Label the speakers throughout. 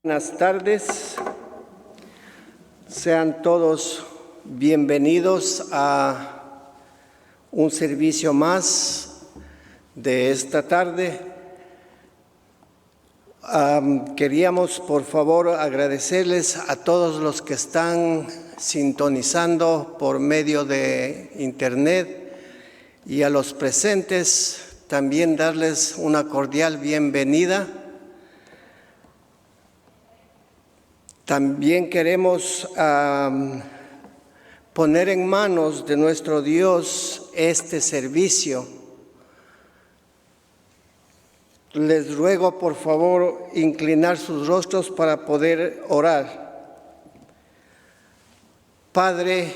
Speaker 1: Buenas tardes, sean todos bienvenidos a un servicio más de esta tarde. Queríamos, por favor, agradecerles a todos los que están sintonizando por medio de internet y a los presentes también darles una cordial bienvenida. También queremos poner en manos de nuestro Dios este servicio. Les ruego, por favor, inclinar sus rostros para poder orar. Padre,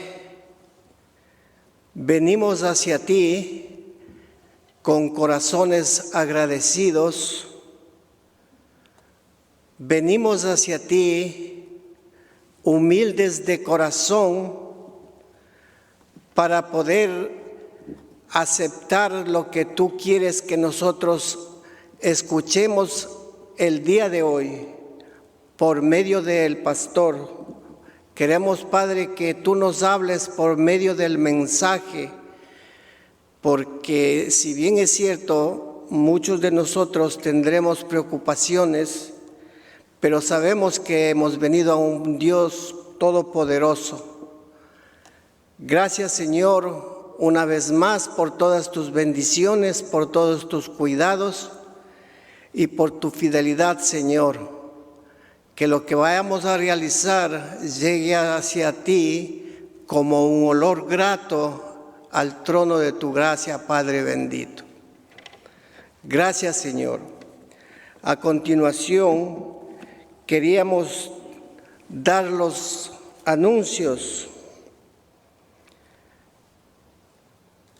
Speaker 1: venimos hacia ti con corazones agradecidos. Venimos hacia ti humildes de corazón para poder aceptar lo que tú quieres que nosotros escuchemos el día de hoy por medio del pastor. Queremos, Padre, que tú nos hables por medio del mensaje, porque si bien es cierto, muchos de nosotros tendremos preocupaciones, pero sabemos que hemos venido a un Dios todopoderoso. Gracias, Señor, una vez más por todas tus bendiciones, por todos tus cuidados y por tu fidelidad, Señor. Que lo que vayamos a realizar llegue hacia ti como un olor grato al trono de tu gracia, Padre bendito. Gracias, Señor. A continuación, queríamos dar los anuncios.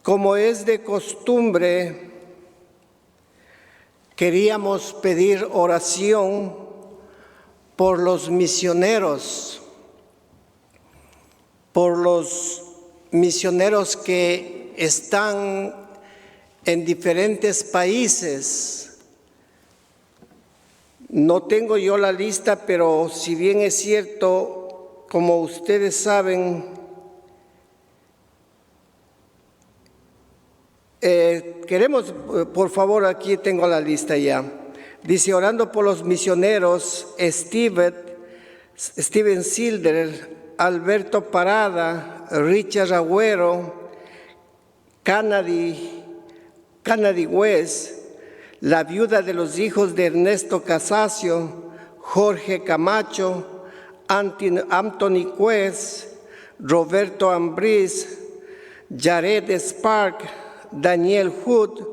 Speaker 1: Como es de costumbre, queríamos pedir oración por los misioneros que están en diferentes países. No tengo yo la lista, pero si bien es cierto, como ustedes saben, queremos, por favor, aquí tengo la lista ya. Dice, orando por los misioneros, Steven Silder, Alberto Parada, Richard Agüero, Kennedy West, la viuda de los hijos de Ernesto Casasio, Jorge Camacho, Anthony Quest, Roberto Ambriz, Jared Spark, Daniel Hood,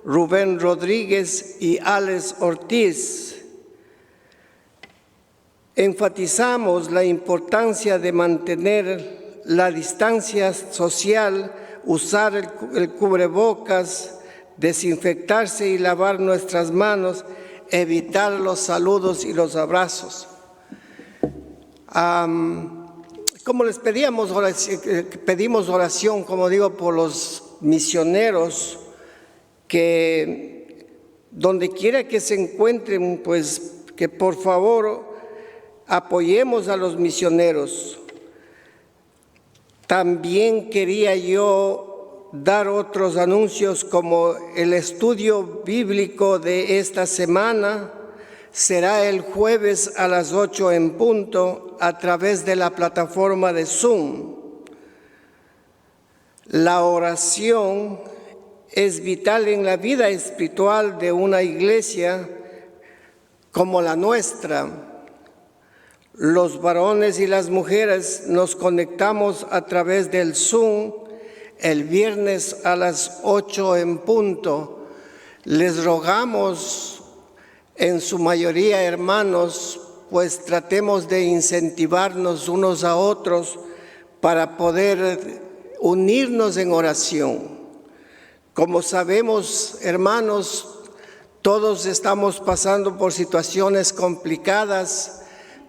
Speaker 1: Rubén Rodríguez y Alex Ortiz. Enfatizamos la importancia de mantener la distancia social, usar el cubrebocas, desinfectarse y lavar nuestras manos, evitar los saludos y los abrazos. Como les pedimos oración, como digo, por los misioneros, que donde quiera que se encuentren, pues que por favor apoyemos a los misioneros. También quería yo dar otros anuncios, como el estudio bíblico de esta semana será el jueves a las 8 en punto a través de la plataforma de Zoom. La oración es vital en la vida espiritual de una iglesia como la nuestra. Los varones y las mujeres nos conectamos a través del Zoom el viernes a las 8 en punto. Les rogamos, en su mayoría hermanos, pues tratemos de incentivarnos unos a otros para poder unirnos en oración. Como sabemos, hermanos, todos estamos pasando por situaciones complicadas,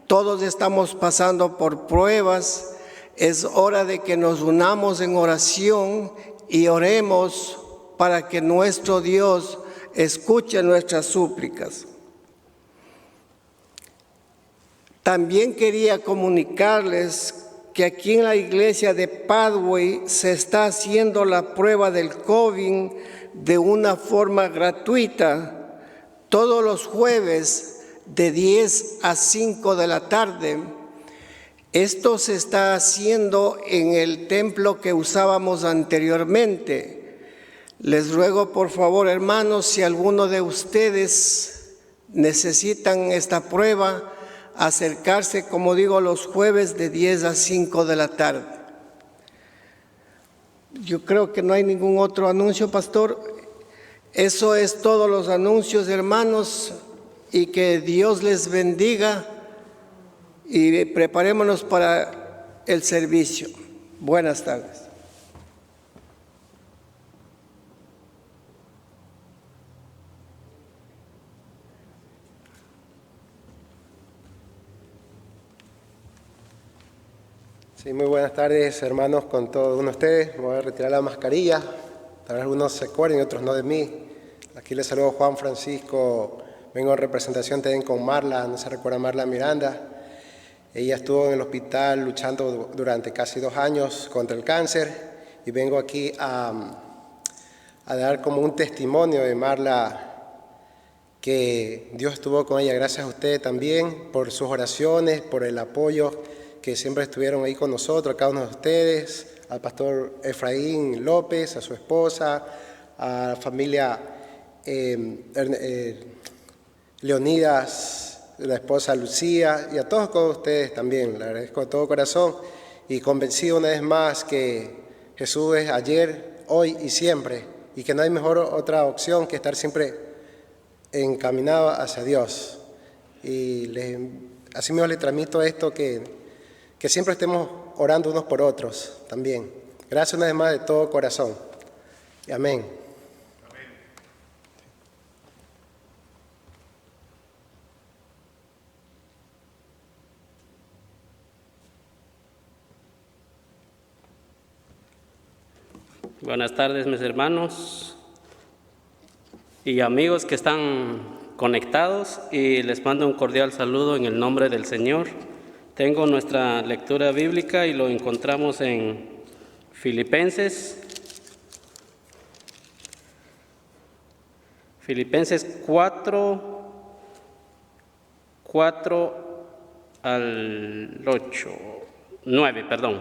Speaker 1: todos estamos pasando por pruebas. Es hora de que nos unamos en oración y oremos para que nuestro Dios escuche nuestras súplicas. También quería comunicarles que aquí en la iglesia de Padway se está haciendo la prueba del COVID de una forma gratuita todos los jueves de 10 a 5 de la tarde. Esto se está haciendo en el templo que usábamos anteriormente. Les ruego por favor, hermanos, si alguno de ustedes necesitan esta prueba, acercarse, como digo, los jueves de 10 a 5 de la tarde. Yo creo que no hay ningún otro anuncio, pastor. Eso es todos los anuncios, hermanos, y que Dios les bendiga y preparémonos para el servicio. Buenas tardes.
Speaker 2: Sí, muy buenas tardes, hermanos, con todos ustedes. Me voy a retirar la mascarilla. Tal vez algunos se acuerden y otros no de mí. Aquí les saludo Juan Francisco. Vengo en representación también con Marla, no se recuerda Marla Miranda. Ella estuvo en el hospital luchando durante casi 2 años contra el cáncer. Y vengo aquí a dar como un testimonio de Marla, que Dios estuvo con ella. Gracias a ustedes también por sus oraciones, por el apoyo que siempre estuvieron ahí con nosotros, a cada uno de ustedes, al pastor Efraín López, a su esposa, a la familia Leonidas, la esposa Lucía, y a todos ustedes también. Le agradezco de todo corazón y convencido una vez más que Jesús es ayer, hoy y siempre, y que no hay mejor otra opción que estar siempre encaminado hacia Dios. Y así mismo les transmito esto, que siempre estemos orando unos por otros también. Gracias una vez más de todo corazón. Y amén.
Speaker 3: Buenas tardes, mis hermanos y amigos que están conectados, y les mando un cordial saludo en el nombre del Señor. Tengo nuestra lectura bíblica y lo encontramos en Filipenses 4 al 8, 9, perdón.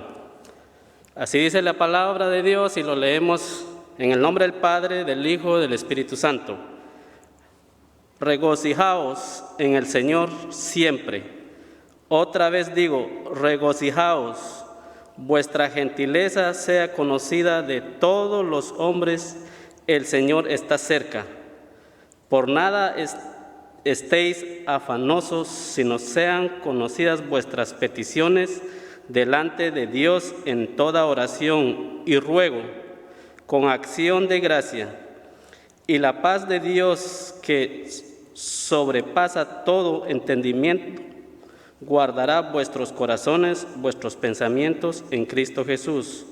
Speaker 3: Así dice la palabra de Dios y lo leemos en el nombre del Padre, del Hijo y del Espíritu Santo. Regocijaos en el Señor siempre. Otra vez digo, regocijaos, vuestra gentileza sea conocida de todos los hombres, el Señor está cerca. Por nada estéis afanosos, sino sean conocidas vuestras peticiones delante de Dios en toda oración y ruego, con acción de gracia. Y la paz de Dios, que sobrepasa todo entendimiento, guardará vuestros corazones, vuestros pensamientos en Cristo Jesús.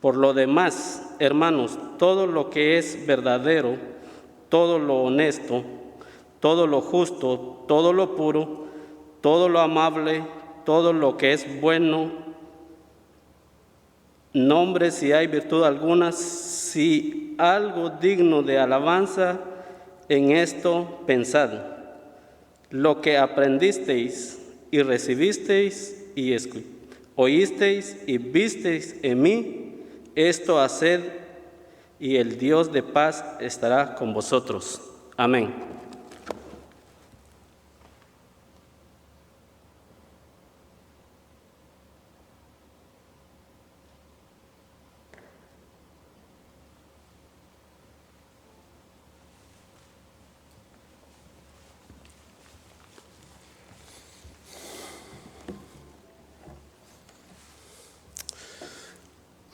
Speaker 3: Por lo demás, hermanos, todo lo que es verdadero, todo lo honesto, todo lo justo, todo lo puro, todo lo amable, todo lo que es bueno, nombre si hay virtud alguna, si algo digno de alabanza, en esto pensad. Lo que aprendisteis y recibisteis y oísteis y visteis en mí, esto haced, y el Dios de paz estará con vosotros. Amén.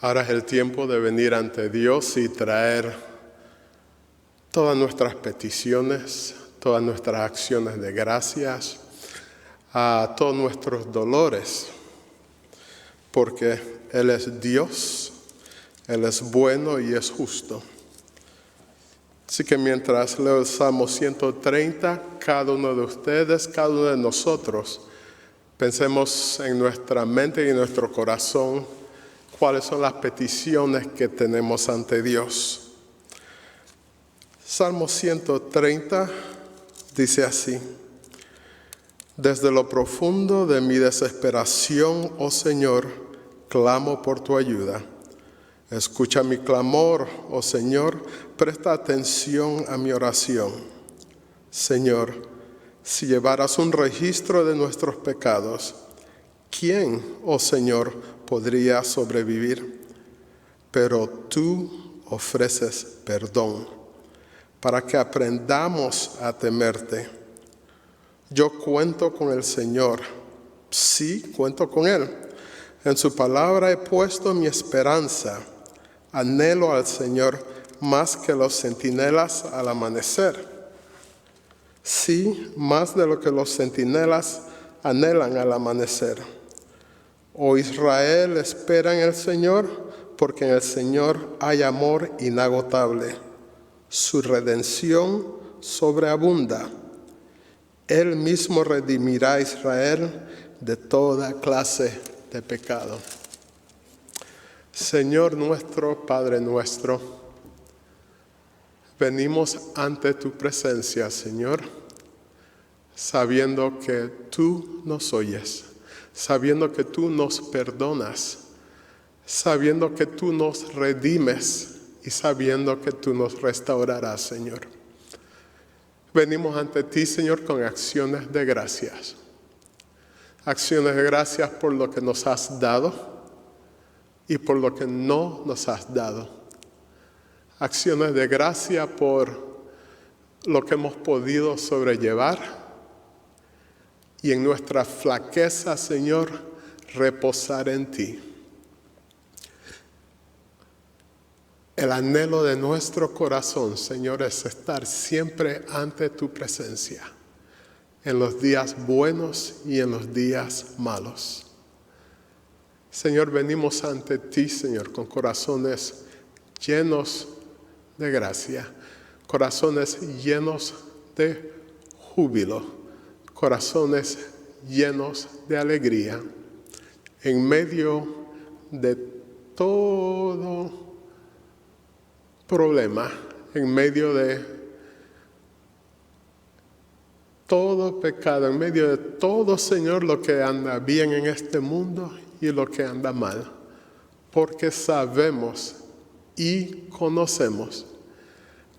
Speaker 4: Ahora es el tiempo de venir ante Dios y traer todas nuestras peticiones, todas nuestras acciones de gracias, a todos nuestros dolores, porque Él es Dios, Él es bueno y es justo. Así que mientras leo el Salmo 130, cada uno de ustedes, cada uno de nosotros, Pensemos en nuestra mente y en nuestro corazón cuáles son las peticiones que tenemos ante Dios. Salmo 130 dice así: Desde lo profundo de mi desesperación, oh Señor, clamo por tu ayuda. Escucha mi clamor, oh Señor, presta atención a mi oración. Señor, si llevaras un registro de nuestros pecados, ¿quién, oh Señor, podría sobrevivir? Pero tú ofreces perdón para que aprendamos a temerte. Yo cuento con el Señor, sí, cuento con Él. En su palabra he puesto mi esperanza. Anhelo al Señor más que los centinelas al amanecer. Sí, más de lo que los centinelas anhelan al amanecer. Oh Israel, espera en el Señor, porque en el Señor hay amor inagotable. Su redención sobreabunda. Él mismo redimirá a Israel de toda clase de pecado. Señor nuestro, Padre nuestro, venimos ante tu presencia, Señor, sabiendo que tú nos oyes, sabiendo que tú nos perdonas, sabiendo que tú nos redimes y sabiendo que tú nos restaurarás, Señor. Venimos ante ti, Señor, con acciones de gracias. Acciones de gracias por lo que nos has dado y por lo que no nos has dado. Acciones de gracia por lo que hemos podido sobrellevar y en nuestra flaqueza, Señor, reposar en ti. El anhelo de nuestro corazón, Señor, es estar siempre ante tu presencia, en los días buenos y en los días malos. Señor, venimos ante ti, Señor, con corazones llenos de gracia, corazones llenos de júbilo, corazones llenos de alegría, en medio de todo problema, en medio de todo pecado, en medio de todo, Señor, lo que anda bien en este mundo y lo que anda mal, porque sabemos y conocemos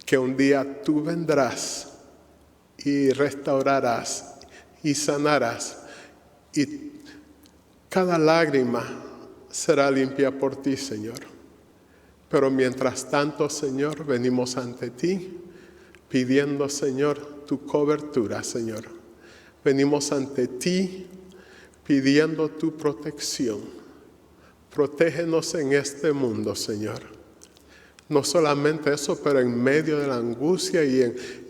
Speaker 4: que un día tú vendrás y restaurarás y sanarás y cada lágrima será limpia por ti, Señor. Pero mientras tanto, Señor, venimos ante ti pidiendo, Señor, tu cobertura, Señor. Venimos ante ti pidiendo tu protección. Protégenos en este mundo, Señor. No solamente eso, pero en medio de la angustia y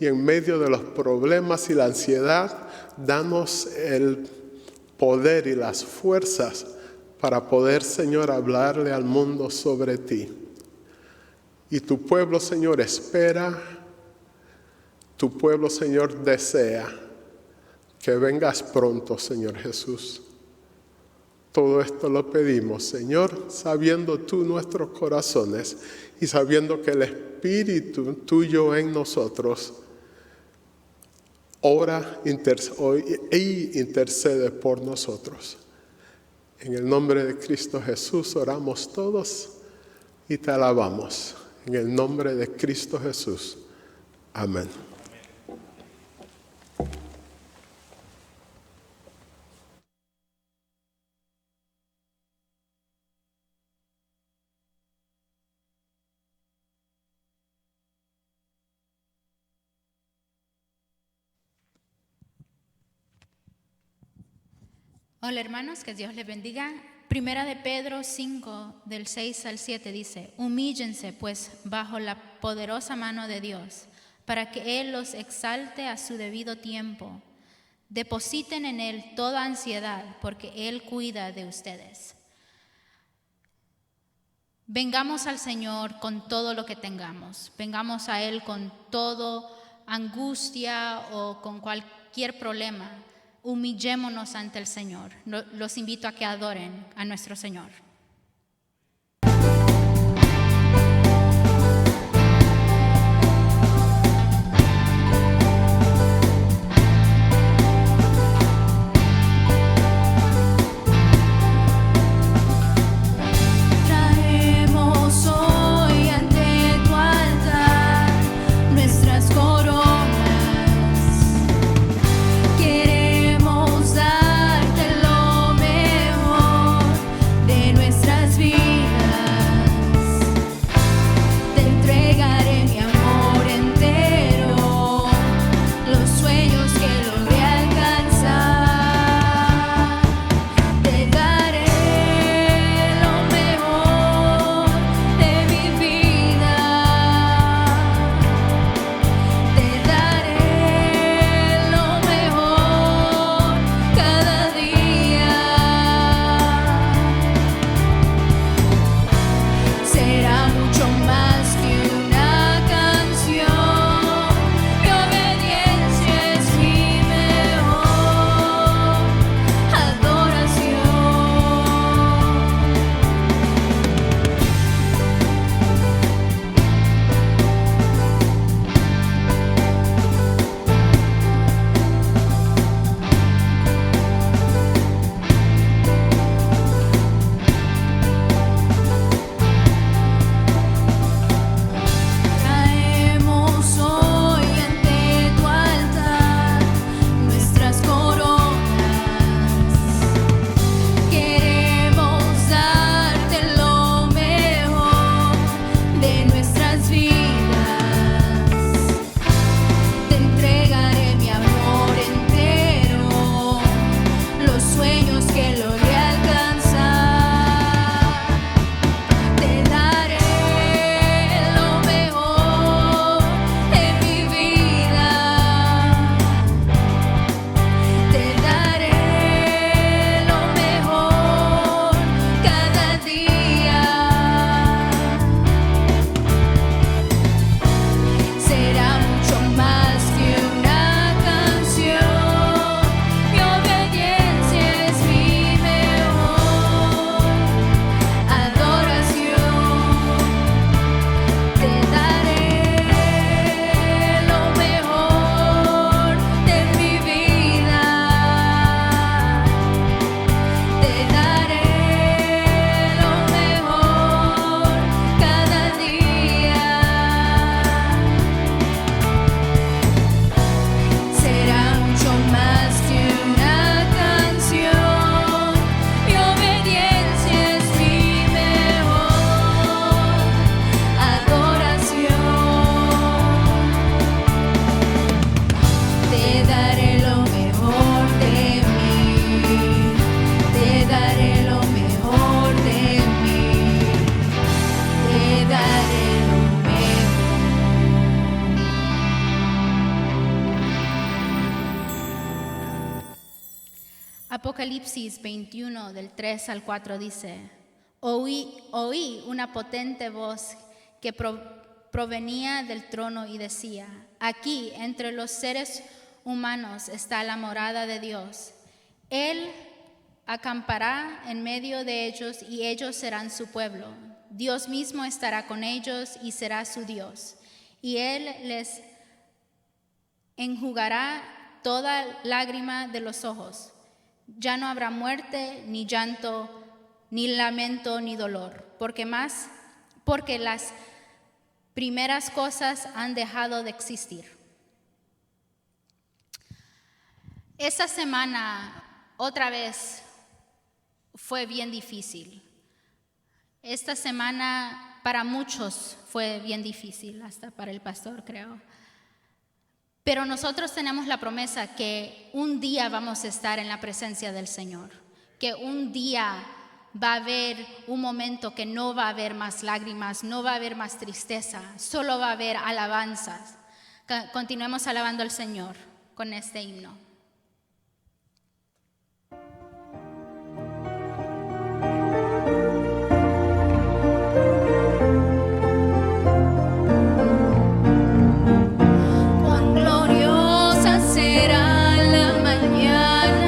Speaker 4: en medio de los problemas y la ansiedad, danos el poder y las fuerzas para poder, Señor, hablarle al mundo sobre ti. Y tu pueblo, Señor, espera, tu pueblo, Señor, desea que vengas pronto, Señor Jesús. Todo esto lo pedimos, Señor, sabiendo tú nuestros corazones y sabiendo que el Espíritu tuyo en nosotros ora y intercede por nosotros. En el nombre de Cristo Jesús oramos todos y te alabamos. En el nombre de Cristo Jesús. Amén.
Speaker 5: Hola hermanos, que Dios les bendiga. Primera de Pedro 5, del 6 al 7 dice: humíllense pues bajo la poderosa mano de Dios, para que Él los exalte a su debido tiempo. Depositen en Él toda ansiedad, porque Él cuida de ustedes. Vengamos al Señor con todo lo que tengamos. Vengamos a Él con todo angustia o con cualquier problema. humillémonos ante el Señor. Los invito a que adoren a nuestro Señor.
Speaker 6: Traemos hoy ante tu altar nuestras coronas. Queremos darte lo mejor de nuestras vidas. Te entregaré mi amor entero, los sueños que logré alcanzar. Te daré lo mejor de mi vida. Te daré lo mejor cada día. Será mucho más que una canción. Mi obediencia es mi mejor adoración. Traemos hoy ante tu altar nuestras coronas. Queremos darte lo mejor de nuestras vidas. Te entregaré mi amor entero, los sueños que logré alcanzar. Te daré lo mejor de mi vida. Te daré lo mejor cada día. Será mucho más que una canción. Mi obediencia es mi mejor adoración. Te daré lo mejor de mi vida. Te daré lo mejor cada día. Será mucho más que una canción. Mi obediencia es mi mejor adoración. Te daré lo mejor de mí. Te daré lo mejor de mí. Te daré lo mejor.
Speaker 5: Apocalipsis 21 del 3 al 4 dice: Oí una potente voz que provenía del trono y decía: aquí entre los seres humanos está la morada de Dios. Él acampará en medio de ellos y ellos serán su pueblo. Dios mismo estará con ellos y será su Dios. Y Él les enjugará toda lágrima de los ojos. Ya no habrá muerte, ni llanto, ni lamento, ni dolor, porque las primeras cosas han dejado de existir. Esta semana otra vez fue bien difícil. Esta semana para muchos fue bien difícil, hasta para el pastor, creo. Pero nosotros tenemos la promesa que un día vamos a estar en la presencia del Señor, que un día va a haber un momento que no va a haber más lágrimas, no va a haber más tristeza, solo va a haber alabanzas. Continuemos alabando al Señor con este himno.
Speaker 6: Cuán gloriosa será la mañana.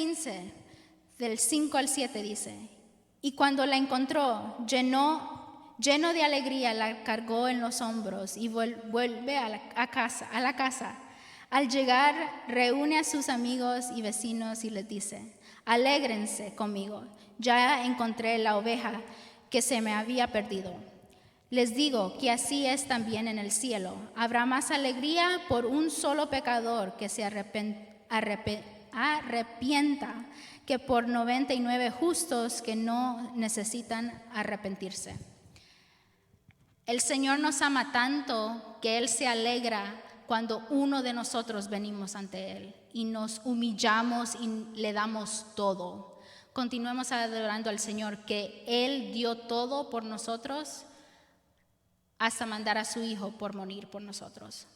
Speaker 5: 15, del 5 al 7 dice, y cuando la encontró, lleno de alegría, la cargó en los hombros y vuelve a la casa. Al llegar, reúne a sus amigos y vecinos y les dice, alégrense conmigo, ya encontré la oveja que se me había perdido. Les digo que así es también en el cielo. Habrá más alegría por un solo pecador que se arrepienta que por 99 justos que no necesitan arrepentirse. El Señor nos ama tanto que Él se alegra cuando uno de nosotros venimos ante Él y nos humillamos y le damos todo. Continuemos adorando al Señor, que Él dio todo por nosotros hasta mandar a su Hijo por morir por nosotros.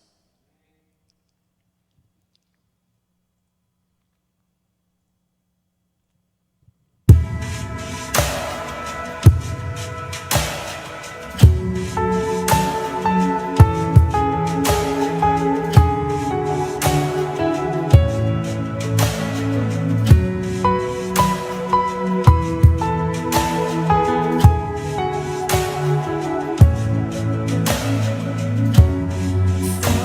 Speaker 6: Fue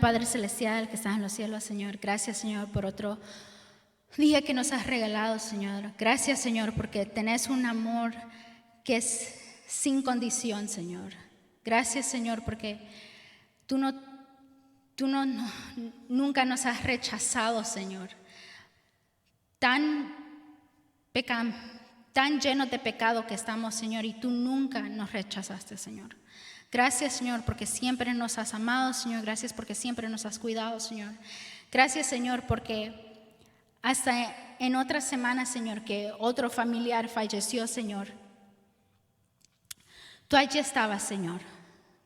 Speaker 5: Padre Celestial que estás en los cielos, Señor, gracias, Señor, por otro día que nos has regalado, Señor. Gracias, Señor, porque tenés un amor que es sin condición, Señor. Gracias, Señor, porque tú nunca nos has rechazado, Señor. Tan llenos de pecado que estamos, Señor, y tú nunca nos rechazaste, Señor. Gracias, Señor, porque siempre nos has amado, Señor. Gracias porque siempre nos has cuidado, Señor. Gracias, Señor, porque hasta en otra semana, Señor, que otro familiar falleció, Señor, tú allí estabas, Señor.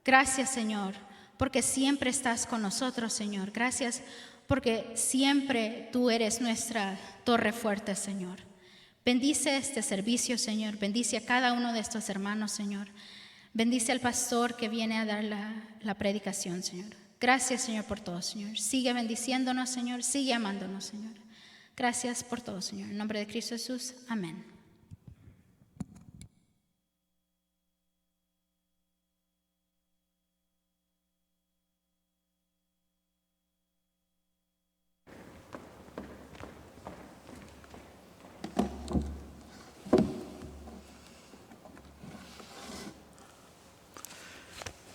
Speaker 5: Gracias, Señor, porque siempre estás con nosotros, Señor. Gracias porque siempre tú eres nuestra torre fuerte, Señor. Bendice este servicio, Señor. Bendice a cada uno de estos hermanos, Señor. Bendice al pastor que viene a dar la predicación, Señor. Gracias, Señor, por todo, Señor. Sigue bendiciéndonos, Señor. Sigue amándonos, Señor. Gracias por todo, Señor. En nombre de Cristo Jesús. Amén.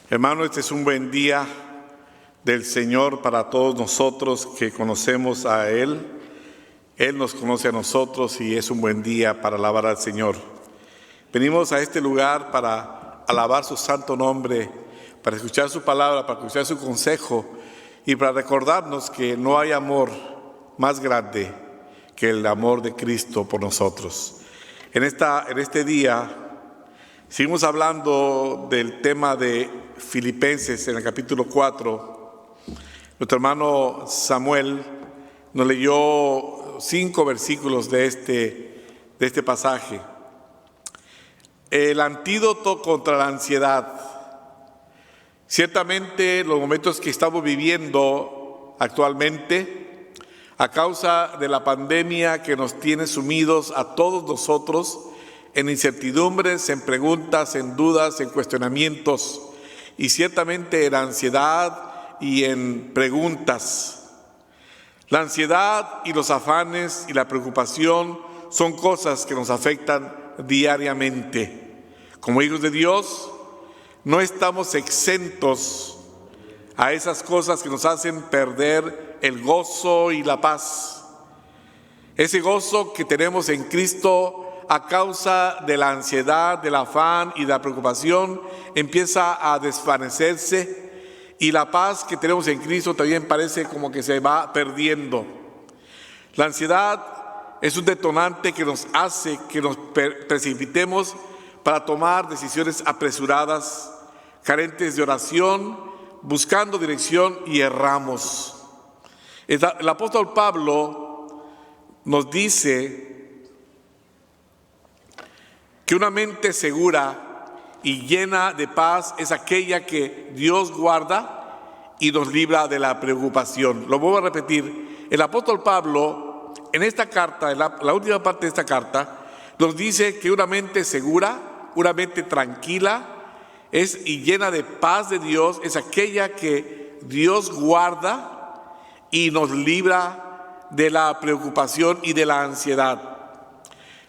Speaker 7: Hermano, este es un buen día del Señor para todos nosotros que conocemos a Él. Él nos conoce a nosotros y es un buen día para alabar al Señor. Venimos a este lugar para alabar su santo nombre, para escuchar su palabra, para escuchar su consejo y para recordarnos que no hay amor más grande que el amor de Cristo por nosotros. En este día seguimos hablando del tema de Filipenses en el capítulo 4. Nuestro hermano Samuel nos leyó 5 versículos de este pasaje. El antídoto contra la ansiedad. Ciertamente los momentos que estamos viviendo actualmente, a causa de la pandemia que nos tiene sumidos a todos nosotros en incertidumbres, en preguntas, en dudas, en cuestionamientos, y ciertamente en ansiedad y en preguntas. La ansiedad y los afanes y la preocupación son cosas que nos afectan diariamente. Como hijos de Dios, no estamos exentos a esas cosas que nos hacen perder el gozo y la paz. Ese gozo que tenemos en Cristo a causa de la ansiedad, del afán y de la preocupación empieza a desvanecerse, y la paz que tenemos en Cristo también parece como que se va perdiendo. La ansiedad es un detonante que nos hace que nos precipitemos para tomar decisiones apresuradas, carentes de oración, buscando dirección, y erramos. El apóstol Pablo nos dice que una mente segura y llena de paz es aquella que Dios guarda y nos libra de la preocupación. Lo vuelvo a repetir. El apóstol Pablo, en esta carta, en la última parte de esta carta, nos dice que una mente segura, una mente tranquila y llena de paz de Dios es aquella que Dios guarda y nos libra de la preocupación y de la ansiedad.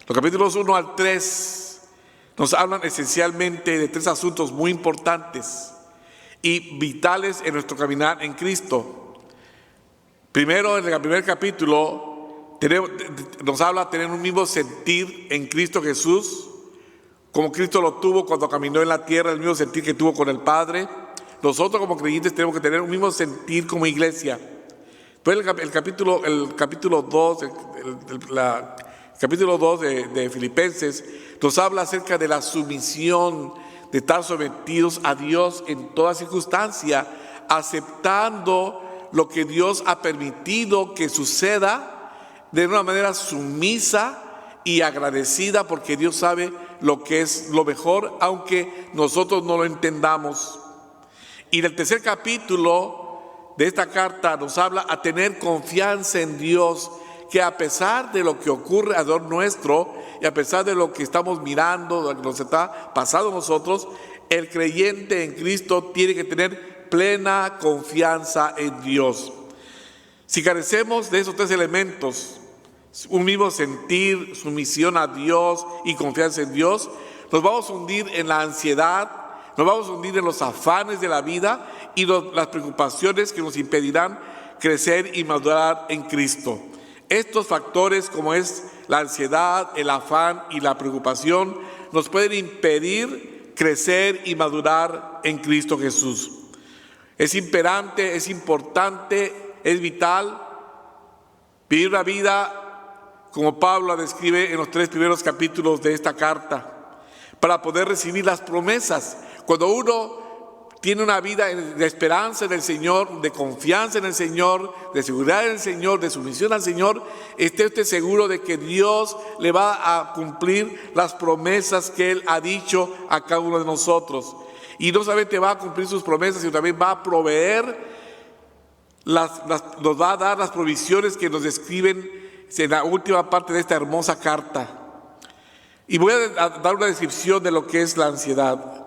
Speaker 7: Los capítulos 1 al 3 nos hablan esencialmente de 3 asuntos muy importantes y vitales en nuestro caminar en Cristo. Primero, en el primer capítulo, nos habla de tener un mismo sentir en Cristo Jesús, como Cristo lo tuvo cuando caminó en la tierra, el mismo sentir que tuvo con el Padre. Nosotros como creyentes tenemos que tener un mismo sentir como iglesia. Entonces el capítulo 2 de Filipenses nos habla acerca de la sumisión, de estar sometidos a Dios en toda circunstancia, aceptando lo que Dios ha permitido que suceda de una manera sumisa y agradecida, porque Dios sabe lo que es lo mejor, aunque nosotros no lo entendamos. Y el tercer capítulo de esta carta nos habla a tener confianza en Dios, que a pesar de lo que ocurre alrededor nuestro y a pesar de lo que estamos mirando, lo que nos está pasando a nosotros, el creyente en Cristo tiene que tener tener plena confianza en Dios. Si carecemos de esos tres elementos, un mismo sentir, sumisión a Dios y confianza en Dios, nos vamos a hundir en la ansiedad, nos vamos a hundir en los afanes de la vida y las preocupaciones que nos impedirán crecer y madurar en Cristo. Estos factores, como es la ansiedad, el afán y la preocupación, nos pueden impedir crecer y madurar en Cristo Jesús. Es imperante, es importante, es vital vivir una vida como Pablo la describe en los 3 primeros capítulos de esta carta, para poder recibir las promesas. Cuando uno tiene una vida de esperanza en el Señor, de confianza en el Señor, de seguridad en el Señor, de sumisión al Señor, esté usted seguro de que Dios le va a cumplir las promesas que Él ha dicho a cada uno de nosotros. Y no solamente va a cumplir sus promesas, sino también va a proveer, nos va a dar las provisiones que nos describen en la última parte de esta hermosa carta. Y voy a dar una descripción de lo que es la ansiedad.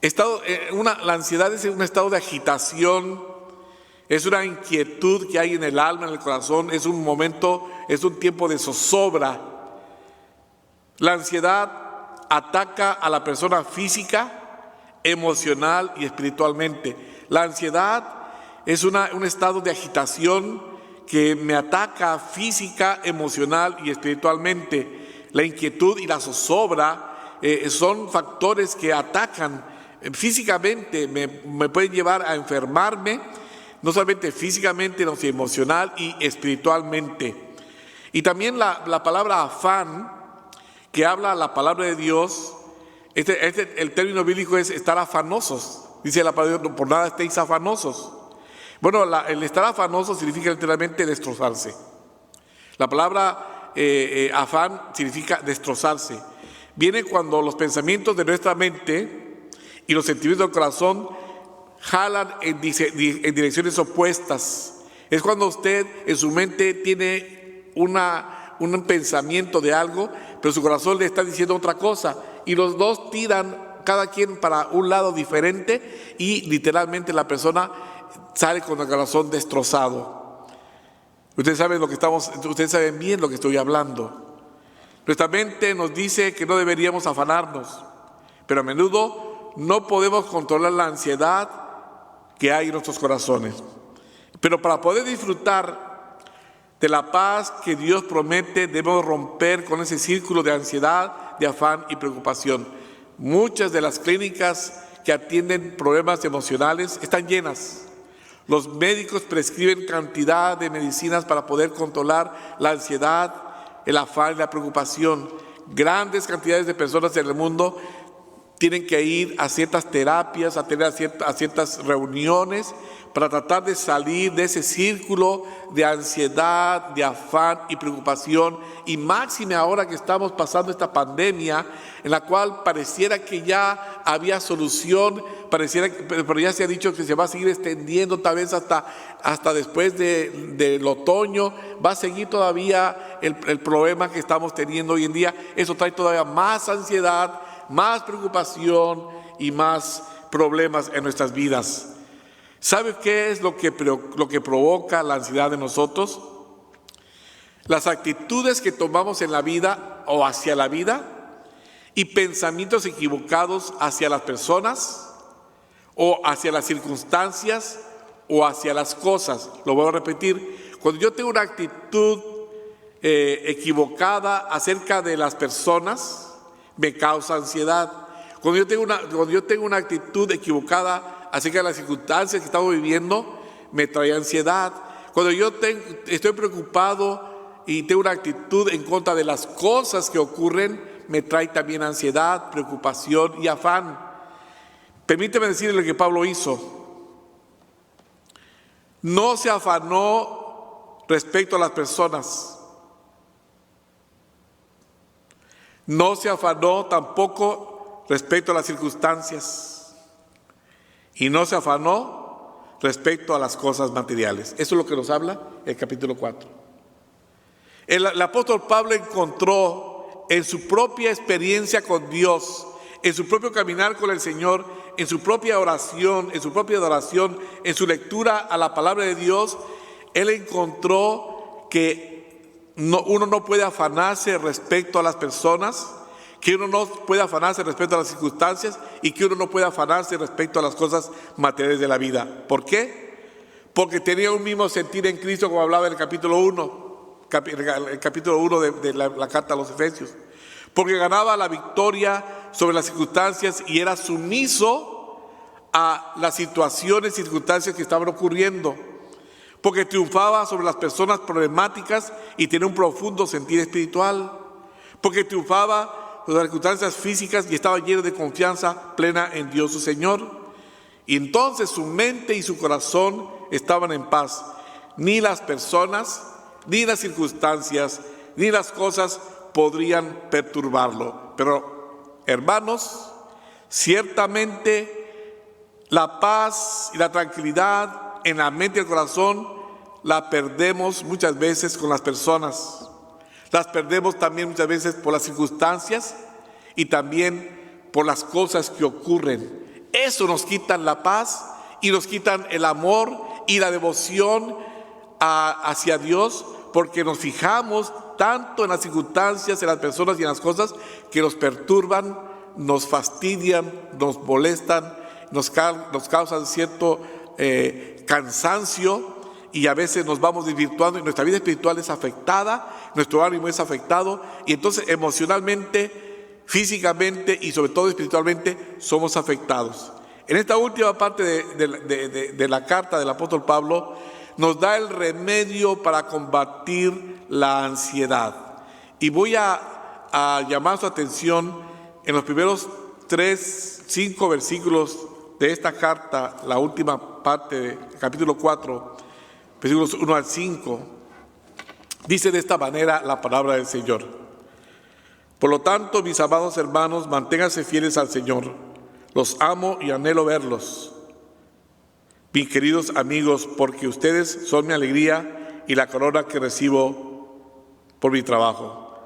Speaker 7: La ansiedad es un estado de agitación, es una inquietud que hay en el alma, en el corazón, es un momento, es un tiempo de zozobra. La ansiedad ataca a la persona física, emocional y espiritualmente. La ansiedad es un estado de agitación que me ataca física, emocional y espiritualmente. La inquietud y la zozobra son factores que atacan físicamente, me pueden llevar a enfermarme, no solamente físicamente, sino emocional y espiritualmente. Y también la palabra afán, que habla la palabra de Dios, el término bíblico es estar afanosos. Dice la palabra de Dios, por nada estéis afanosos. Bueno, el estar afanoso significa literalmente destrozarse. La palabra afán significa destrozarse. Viene cuando los pensamientos de nuestra mente y los sentimientos del corazón jalan en direcciones opuestas. Es cuando usted en su mente tiene un pensamiento de algo, pero su corazón le está diciendo otra cosa. Y los dos tiran cada quien para un lado diferente y literalmente la persona sale con el corazón destrozado. Ustedes saben bien lo que estoy hablando. Nuestra mente nos dice que no deberíamos afanarnos, pero a menudo no podemos controlar la ansiedad que hay en nuestros corazones. Pero para poder disfrutar de la paz que Dios promete, debemos romper con ese círculo de ansiedad, de afán y preocupación. Muchas de las clínicas que atienden problemas emocionales están llenas. Los médicos prescriben cantidad de medicinas para poder controlar la ansiedad, el afán y la preocupación. Grandes cantidades de personas en el mundo tienen que ir a ciertas terapias, a ciertas reuniones para tratar de salir de ese círculo de ansiedad, de afán y preocupación. Y máxime ahora que estamos pasando esta pandemia, en la cual pareciera que ya había solución, pero ya se ha dicho que se va a seguir extendiendo tal vez hasta después del otoño. Va a seguir todavía el problema que estamos teniendo hoy en día. Eso trae todavía más ansiedad, más preocupación y más problemas en nuestras vidas. ¿Sabe qué es lo que provoca la ansiedad en nosotros? Las actitudes que tomamos en la vida o hacia la vida y pensamientos equivocados hacia las personas o hacia las circunstancias o hacia las cosas. Lo voy a repetir. Cuando yo tengo una actitud equivocada acerca de las personas, me causa ansiedad. Cuando yo tengo una actitud equivocada acerca de las circunstancias que estamos viviendo, me trae ansiedad. Cuando yo estoy preocupado y tengo una actitud en contra de las cosas que ocurren, me trae también ansiedad, preocupación y afán. Permíteme decirle lo que Pablo hizo. No se afanó respecto a las personas. No se afanó tampoco respecto a las circunstancias. Y no se afanó respecto a las cosas materiales. Eso es lo que nos habla el capítulo 4. El apóstol Pablo encontró en su propia experiencia con Dios, en su propio caminar con el Señor, en su propia oración, en su propia adoración, en su lectura a la palabra de Dios, él encontró que uno no puede afanarse respecto a las personas, que uno no puede afanarse respecto a las circunstancias y que uno no puede afanarse respecto a las cosas materiales de la vida. ¿Por qué? Porque tenía un mismo sentir en Cristo, como hablaba en el capítulo 1, el capítulo 1 de la carta a los Efesios. Porque ganaba la victoria sobre las circunstancias y era sumiso a las situaciones y circunstancias que estaban ocurriendo. Porque triunfaba sobre las personas problemáticas y tenía un profundo sentir espiritual. Porque triunfaba sobre las circunstancias físicas y estaba lleno de confianza plena en Dios su Señor. Y entonces su mente y su corazón estaban en paz. Ni las personas, ni las circunstancias, ni las cosas podrían perturbarlo. Pero, hermanos, ciertamente la paz y la tranquilidad en la mente y el corazón la perdemos muchas veces con las personas. Las perdemos también muchas veces por las circunstancias y también por las cosas que ocurren. Eso nos quitan la paz y nos quitan el amor y la devoción hacia Dios, porque nos fijamos tanto en las circunstancias, en las personas y en las cosas que nos perturban, nos fastidian, nos molestan, nos causan cierto cansancio, y a veces nos vamos desvirtuando y nuestra vida espiritual es afectada, nuestro ánimo es afectado, y entonces emocionalmente, físicamente y sobre todo espiritualmente somos afectados. En esta última parte de la carta del apóstol Pablo nos da el remedio para combatir la ansiedad. Y voy a llamar su atención en los primeros 5 versículos de esta carta, la última parte del capítulo 4, versículos 1 al 5. Dice de esta manera la palabra del Señor: por lo tanto, mis amados hermanos, manténganse fieles al Señor. Los amo y anhelo verlos, mis queridos amigos, porque ustedes son mi alegría y la corona que recibo por mi trabajo.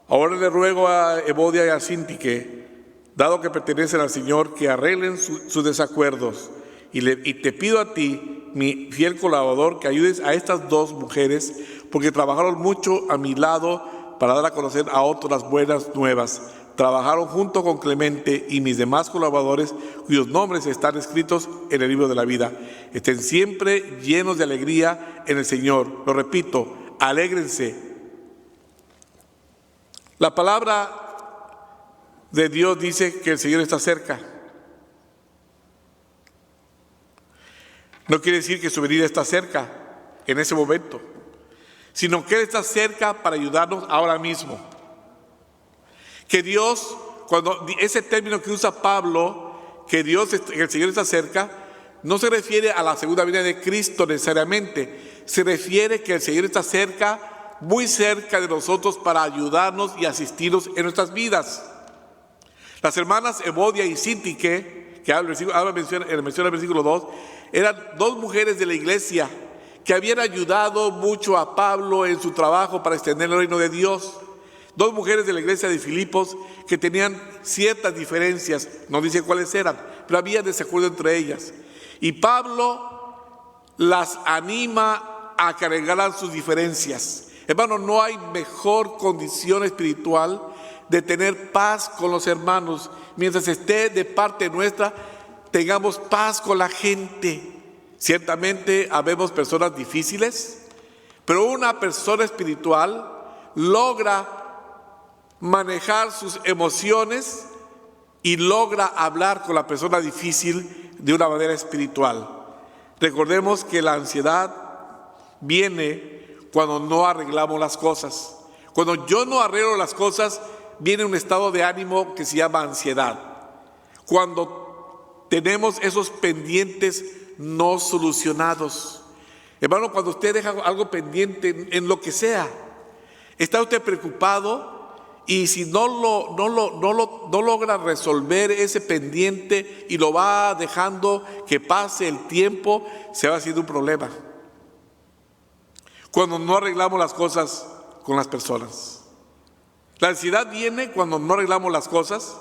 Speaker 7: Ahora le ruego a Evodia y a Síntique, dado que pertenecen al Señor, que arreglen sus desacuerdos. Y te pido a ti, mi fiel colaborador, que ayudes a estas dos mujeres, porque trabajaron mucho a mi lado para dar a conocer a otros las buenas nuevas. Trabajaron junto con Clemente y mis demás colaboradores, cuyos nombres están escritos en el libro de la vida. Estén siempre llenos de alegría en el Señor. Lo repito, alégrense. La palabra de Dios dice que el Señor está cerca. No quiere decir que su venida está cerca en ese momento, sino que Él está cerca para ayudarnos ahora mismo. Que Dios, cuando ese término que usa Pablo, que el Señor está cerca, no se refiere a la segunda venida de Cristo necesariamente, se refiere que el Señor está cerca, muy cerca de nosotros para ayudarnos y asistirnos en nuestras vidas. Las hermanas Evodia y Síntique, que menciona el versículo 2, eran dos mujeres de la iglesia que habían ayudado mucho a Pablo en su trabajo para extender el reino de Dios. Dos mujeres de la iglesia de Filipos que tenían ciertas diferencias, no dice cuáles eran, pero había desacuerdo entre ellas. Y Pablo las anima a que arreglaran sus diferencias. Hermano, no hay mejor condición espiritual de tener paz con los hermanos. Mientras esté de parte nuestra, tengamos paz con la gente. Ciertamente habemos personas difíciles, pero una persona espiritual logra manejar sus emociones y logra hablar con la persona difícil de una manera espiritual. Recordemos que la ansiedad viene cuando no arreglamos las cosas. Cuando yo no arreglo las cosas, viene un estado de ánimo que se llama ansiedad. Cuando tenemos esos pendientes no solucionados. Hermano, cuando usted deja algo pendiente en lo que sea, está usted preocupado, y si no logra resolver ese pendiente y lo va dejando que pase el tiempo, se va haciendo un problema. Cuando no arreglamos las cosas con las personas. La ansiedad viene cuando no arreglamos las cosas,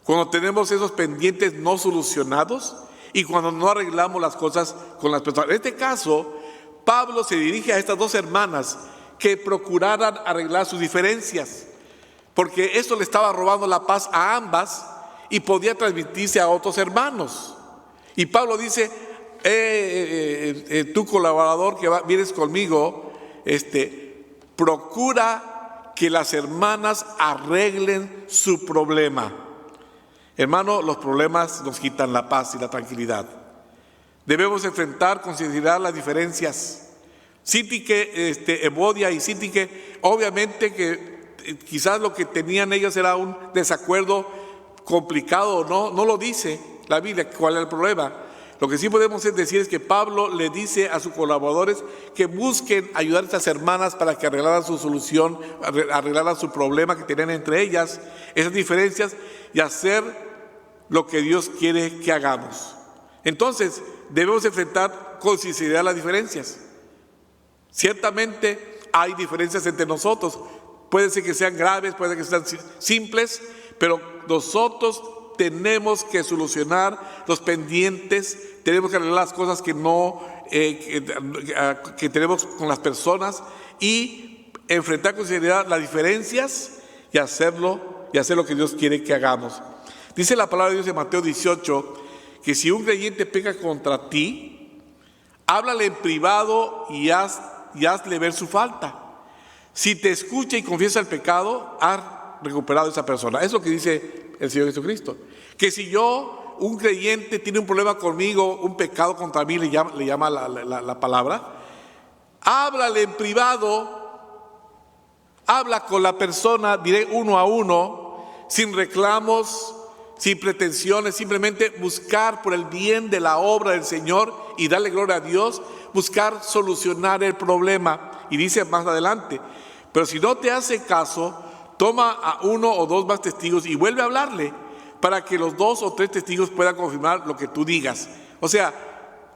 Speaker 7: cuando tenemos esos pendientes no solucionados y cuando no arreglamos las cosas con las personas. En este caso, Pablo se dirige a estas dos hermanas que procuraran arreglar sus diferencias, porque esto le estaba robando la paz a ambas y podía transmitirse a otros hermanos. Y Pablo dice, tu colaborador que vienes conmigo, procura que las hermanas arreglen su problema. Hermano, los problemas nos quitan la paz y la tranquilidad. Debemos enfrentar, considerar las diferencias. Sintique, Evodia y Sintique, obviamente que quizás lo que tenían ellas era un desacuerdo complicado, no lo dice la Biblia cuál es el problema. Lo que sí podemos decir es que Pablo le dice a sus colaboradores que busquen ayudar a estas hermanas para que arreglaran su solución, arreglaran su problema que tenían entre ellas, esas diferencias, y hacer lo que Dios quiere que hagamos. Entonces, debemos enfrentar con sinceridad las diferencias. Ciertamente hay diferencias entre nosotros, puede ser que sean graves, puede ser que sean simples, pero nosotros tenemos que solucionar los pendientes, tenemos que arreglar las cosas que tenemos con las personas y enfrentar con sinceridad las diferencias y hacer lo que Dios quiere que hagamos. Dice la palabra de Dios en Mateo 18 que si un creyente peca contra ti, háblale en privado y hazle ver su falta. Si te escucha y confiesa el pecado, has recuperado a esa persona. Eso es lo que dice el Señor Jesucristo. Que si un creyente tiene un problema conmigo, un pecado contra mí, le llama la palabra, háblale en privado, habla con la persona, diré uno a uno, sin reclamos, sin pretensiones, simplemente buscar por el bien de la obra del Señor y darle gloria a Dios, buscar solucionar el problema. Y dice más adelante, pero si no te hace caso, toma a uno o dos más testigos y vuelve a hablarle para que los 2 o 3 testigos puedan confirmar lo que tú digas. O sea,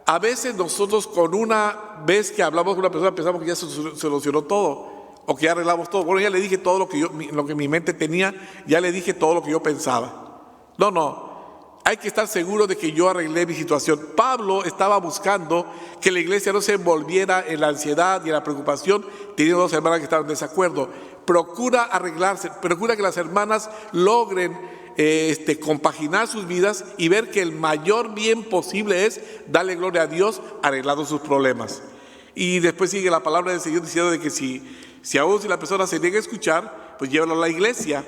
Speaker 7: a veces nosotros con una vez que hablamos con una persona pensamos que ya se solucionó todo o que ya arreglamos todo. Bueno, ya le dije todo lo que mi mente tenía, ya le dije todo lo que yo pensaba. No, hay que estar seguro de que yo arreglé mi situación. Pablo estaba buscando que la iglesia no se envolviera en la ansiedad y en la preocupación, teniendo 2 hermanas que estaban en desacuerdo. Procura arreglarse, procura que las hermanas logren compaginar sus vidas y ver que el mayor bien posible es darle gloria a Dios arreglando sus problemas. Y después sigue la palabra del Señor diciendo de que si aún si la persona se niega a escuchar, pues llévalo a la iglesia.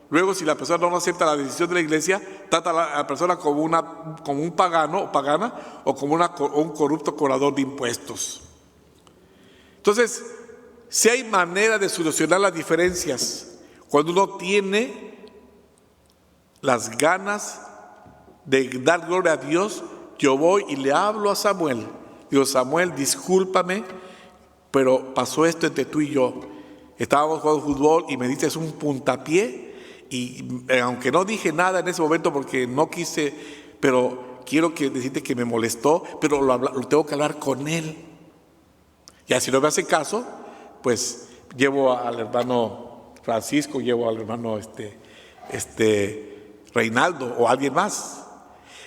Speaker 7: Luego, si la persona no acepta la decisión de la iglesia, trata a la persona como un pagano o pagana o como un corrupto cobrador de impuestos. Entonces, si hay manera de solucionar las diferencias, cuando uno tiene las ganas de dar gloria a Dios, yo voy y le hablo a Samuel. Digo, Samuel, discúlpame, pero pasó esto entre tú y yo. Estábamos jugando fútbol y me diste un puntapié y aunque no dije nada en ese momento porque no quise, pero quiero decirte que me molestó, pero lo tengo que hablar con él. Ya si no me hace caso, pues llevo al hermano Francisco, llevo al hermano Reinaldo o alguien más.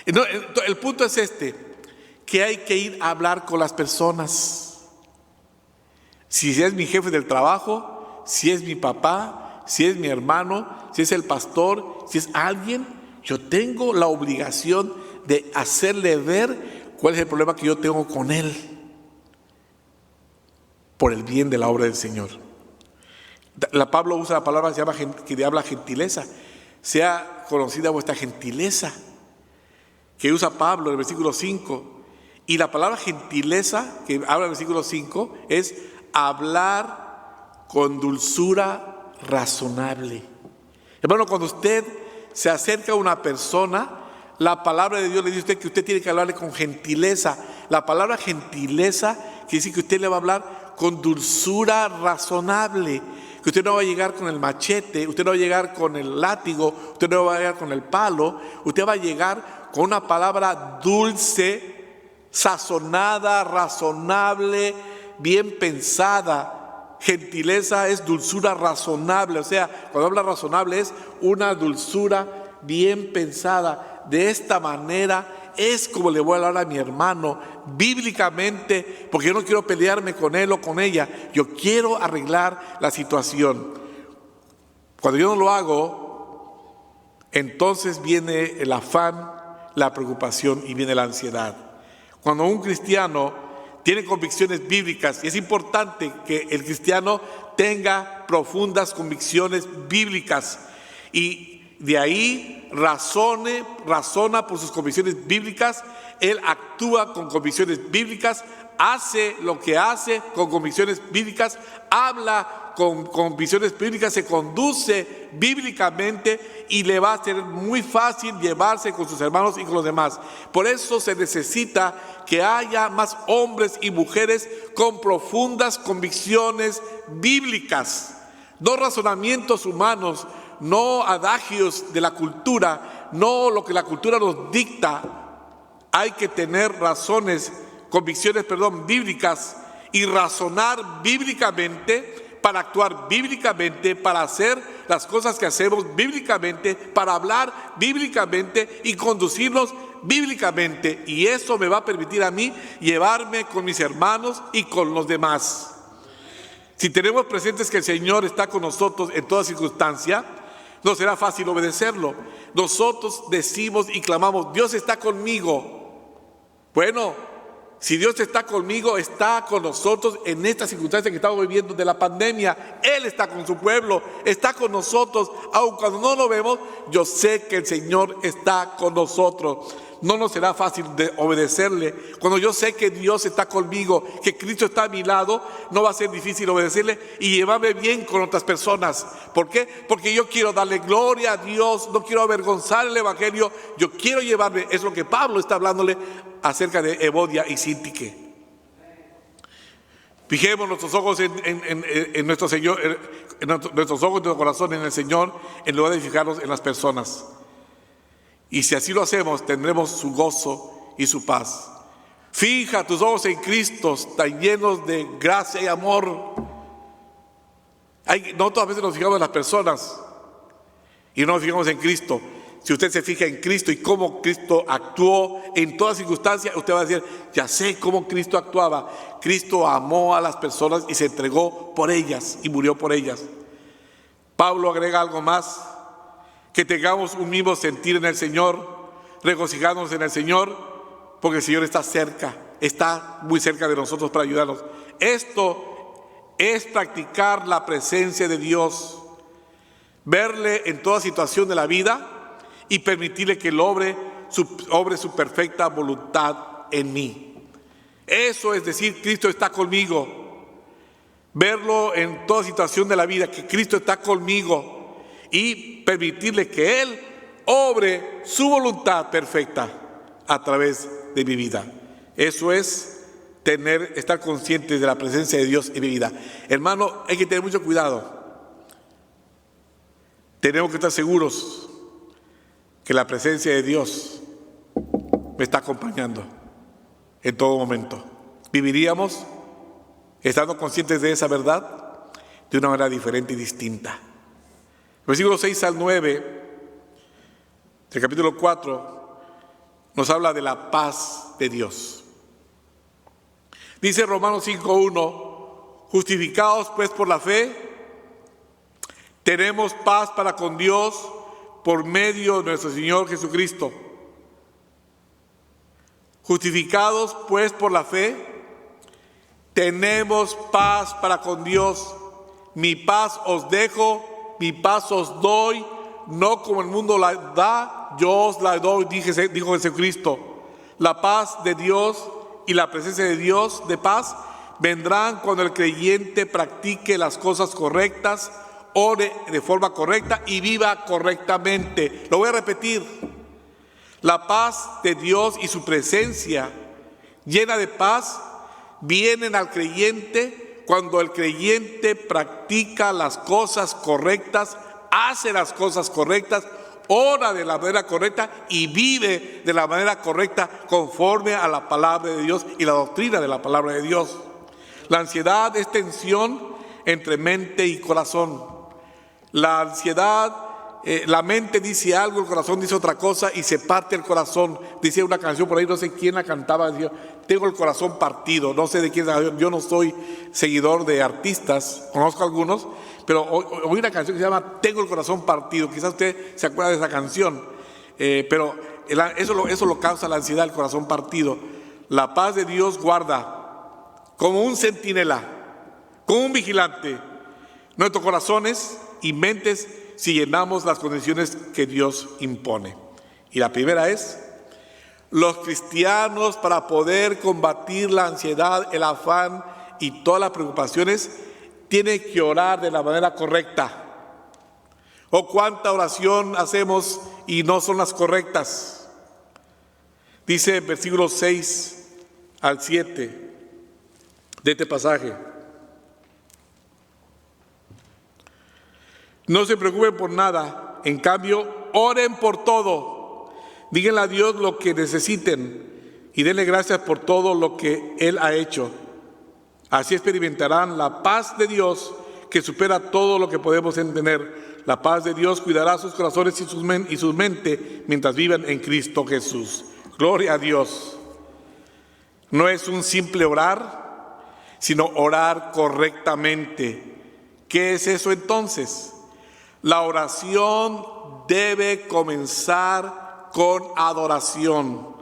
Speaker 7: No, el punto es que hay que ir a hablar con las personas. Si es mi jefe del trabajo, si es mi papá, si es mi hermano, si es el pastor, si es alguien, yo tengo la obligación de hacerle ver cuál es el problema que yo tengo con él, por el bien de la obra del Señor. Pablo usa la palabra que habla gentileza. Sea conocida vuestra gentileza, que usa Pablo en el versículo 5. Y la palabra gentileza que habla en el versículo 5 es hablar con dulzura razonable. Hermano, cuando usted se acerca a una persona, la palabra de Dios le dice a usted que usted tiene que hablarle con gentileza. La palabra gentileza quiere decir que usted le va a hablar con dulzura razonable. Que usted no va a llegar con el machete, usted no va a llegar con el látigo, usted no va a llegar con el palo, usted va a llegar con una palabra dulce, sazonada, razonable, bien pensada. Gentileza es dulzura razonable, o sea, cuando habla razonable es una dulzura bien pensada. De esta manera es como le voy a hablar a mi hermano bíblicamente, porque yo no quiero pelearme con él o con ella. Yo quiero arreglar la situación. Cuando yo no lo hago, entonces viene el afán, la preocupación y viene la ansiedad. Cuando un cristiano tiene convicciones bíblicas, y es importante que el cristiano tenga profundas convicciones bíblicas, y de ahí razona por sus convicciones bíblicas, él actúa con convicciones bíblicas, hace lo que hace con convicciones bíblicas, habla con convicciones bíblicas, se conduce bíblicamente y le va a ser muy fácil llevarse con sus hermanos y con los demás. Por eso se necesita que haya más hombres y mujeres con profundas convicciones bíblicas, no razonamientos humanos, no adagios de la cultura, no lo que la cultura nos dicta. Hay que tener convicciones bíblicas y razonar bíblicamente para actuar bíblicamente, para hacer las cosas que hacemos bíblicamente, para hablar bíblicamente y conducirnos bíblicamente. Y eso me va a permitir a mí llevarme con mis hermanos y con los demás. Si tenemos presentes que el Señor está con nosotros en toda circunstancia, no será fácil obedecerlo. Nosotros decimos y clamamos: Dios está conmigo. Bueno, si Dios está conmigo, está con nosotros en esta circunstancia que estamos viviendo de la pandemia. Él está con su pueblo, está con nosotros. Aun cuando no lo vemos, yo sé que el Señor está con nosotros. No nos será fácil de obedecerle. Cuando yo sé que Dios está conmigo, que Cristo está a mi lado, no va a ser difícil obedecerle y llevarme bien con otras personas. ¿Por qué? Porque yo quiero darle gloria a Dios, no quiero avergonzar el Evangelio, yo quiero llevarme, es lo que Pablo está hablándole acerca de Evodia y Síntique. Fijemos nuestros ojos en nuestro Señor, nuestros ojos y nuestro corazón en el Señor, en lugar de fijarnos en las personas. Y si así lo hacemos, tendremos su gozo y su paz. Fija tus ojos en Cristo, tan llenos de gracia y amor. No todas veces nos fijamos en las personas y no nos fijamos en Cristo. Si usted se fija en Cristo y cómo Cristo actuó en todas circunstancias, usted va a decir: ya sé cómo Cristo actuaba. Cristo amó a las personas y se entregó por ellas y murió por ellas. Pablo agrega algo más: que tengamos un mismo sentir en el Señor, regocijándonos en el Señor, porque el Señor está cerca, está muy cerca de nosotros para ayudarnos. Esto es practicar la presencia de Dios, verle en toda situación de la vida y permitirle que Él obre su perfecta voluntad en mí. Eso es decir, Cristo está conmigo. Verlo en toda situación de la vida, que Cristo está conmigo, y permitirle que Él obre su voluntad perfecta a través de mi vida. Eso es estar conscientes de la presencia de Dios en mi vida. Hermano, hay que tener mucho cuidado. Tenemos que estar seguros que la presencia de Dios me está acompañando en todo momento. Viviríamos estando conscientes de esa verdad de una manera diferente y distinta. Versículos 6 al 9 del capítulo 4 nos habla de la paz de Dios. Dice Romanos 5:1: justificados pues por la fe, tenemos paz para con Dios por medio de nuestro Señor Jesucristo. Justificados pues por la fe, tenemos paz para con Dios. Mi paz os dejo, mi paz os doy, no como el mundo la da, yo os la doy, dijo Jesucristo. La paz de Dios y la presencia de Dios de paz vendrán cuando el creyente practique las cosas correctas, ore de forma correcta y viva correctamente. Lo voy a repetir: la paz de Dios y su presencia llena de paz vienen al creyente cuando el creyente practica las cosas correctas, hace las cosas correctas, ora de la manera correcta y vive de la manera correcta conforme a la palabra de Dios y la doctrina de la palabra de Dios. La ansiedad es tensión entre mente y corazón. La ansiedad la mente dice algo, el corazón dice otra cosa y se parte el corazón. Dice una canción por ahí, no sé quién la cantaba, decía, tengo el corazón partido, no sé de quién, yo no soy seguidor de artistas, conozco algunos, pero oí una canción que se llama Tengo el corazón partido. Quizás usted se acuerda de esa canción, pero eso lo causa la ansiedad, el corazón partido. La paz de Dios guarda como un centinela, como un vigilante, nuestros corazones y mentes si llenamos las condiciones que Dios impone. Y la primera es, los cristianos, para poder combatir la ansiedad, el afán y todas las preocupaciones, tienen que orar de la manera correcta. ¿O cuánta oración hacemos y no son las correctas? Dice versículos 6 al 7 de este pasaje. No se preocupen por nada, en cambio, oren por todo. Díganle a Dios lo que necesiten y denle gracias por todo lo que Él ha hecho. Así experimentarán la paz de Dios que supera todo lo que podemos entender. La paz de Dios cuidará sus corazones y sus mentes mientras vivan en Cristo Jesús. Gloria a Dios. No es un simple orar, sino orar correctamente. ¿Qué es eso entonces? La oración debe comenzar con adoración,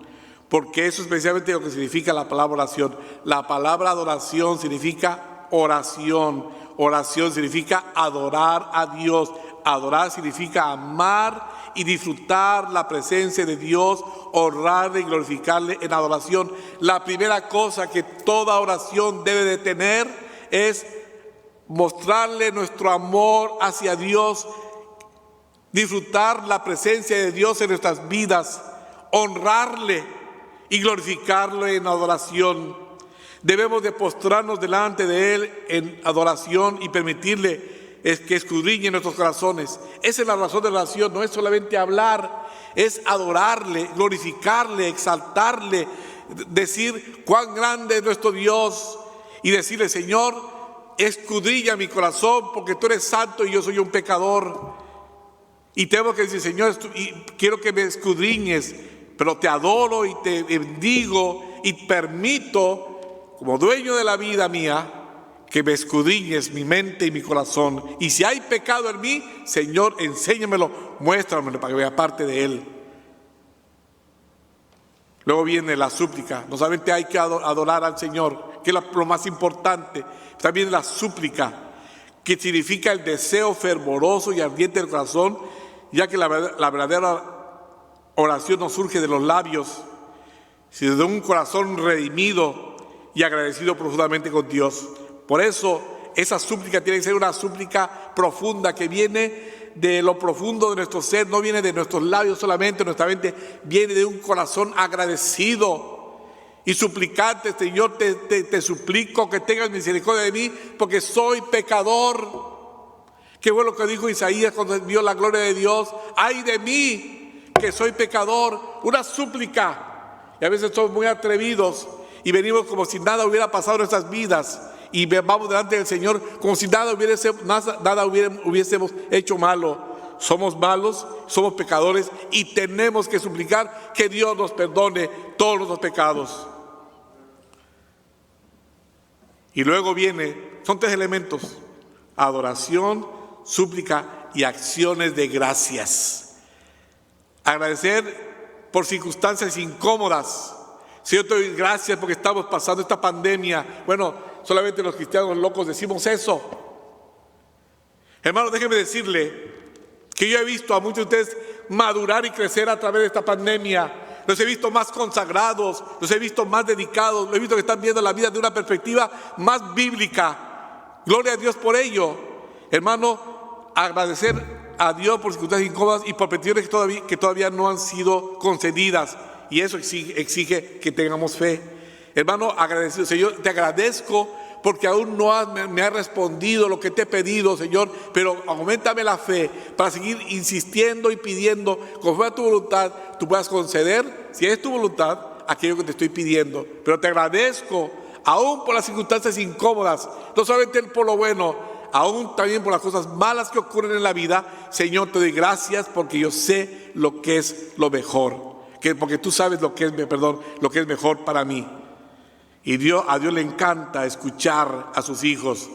Speaker 7: porque eso es especialmente lo que significa la palabra oración. La palabra adoración significa oración. Oración significa adorar a Dios. Adorar significa amar y disfrutar la presencia de Dios, honrarle y glorificarle en adoración. La primera cosa que toda oración debe de tener es mostrarle nuestro amor hacia Dios, disfrutar la presencia de Dios en nuestras vidas, honrarle y glorificarle en adoración. Debemos de postrarnos delante de Él en adoración y permitirle que escudriñe nuestros corazones. Esa es la razón de la oración, no es solamente hablar, es adorarle, glorificarle, exaltarle, decir cuán grande es nuestro Dios y decirle, Señor, escudriña mi corazón porque tú eres santo y yo soy un pecador. Y tengo que decir, Señor, quiero que me escudriñes, pero te adoro y te bendigo y permito, como dueño de la vida mía, que me escudriñes mi mente y mi corazón. Y si hay pecado en mí, Señor, enséñamelo, muéstramelo para que vea parte de él. Luego viene la súplica. No solamente hay que adorar al Señor, que es lo más importante, también la súplica, que significa el deseo fervoroso y ardiente del corazón, ya que la verdadera oración no surge de los labios, sino de un corazón redimido y agradecido profundamente con Dios. Por eso, esa súplica tiene que ser una súplica profunda que viene de lo profundo de nuestro ser, no viene de nuestros labios solamente, nuestra mente, viene de un corazón agradecido y suplicante. Señor, te suplico que tengas misericordia de mí porque soy pecador. Qué bueno lo que dijo Isaías cuando vio la gloria de Dios. ¡Ay de mí, que soy pecador! Una súplica. Y a veces somos muy atrevidos y venimos como si nada hubiera pasado en nuestras vidas. Y vamos delante del Señor como si nada hubiésemos hecho malo. Somos malos, somos pecadores y tenemos que suplicar que Dios nos perdone todos nuestros pecados. Y luego son 3 elementos: adoración, súplica y acciones de gracias. Agradecer por circunstancias incómodas. Señor, te doy gracias porque estamos pasando esta pandemia. Bueno, solamente los cristianos locos decimos eso. Hermanos, déjenme decirle que yo he visto a muchos de ustedes madurar y crecer a través de esta pandemia. Los he visto más consagrados, los he visto más dedicados, los he visto que están viendo la vida de una perspectiva más bíblica. Gloria a Dios por ello. Hermano, agradecer a Dios por circunstancias incómodas y por peticiones que todavía no han sido concedidas. Y eso exige que tengamos fe. Hermano, agradecido, Señor, te agradezco porque aún no me has respondido lo que te he pedido, Señor, pero auméntame la fe para seguir insistiendo y pidiendo, conforme a tu voluntad, tú puedas conceder, si es tu voluntad, aquello que te estoy pidiendo. Pero te agradezco, aún por las circunstancias incómodas, no solamente por lo bueno, aún también por las cosas malas que ocurren en la vida, Señor, te doy gracias porque yo sé lo que es lo mejor, porque tú sabes lo que es mejor para mí. Y a Dios le encanta escuchar a sus hijos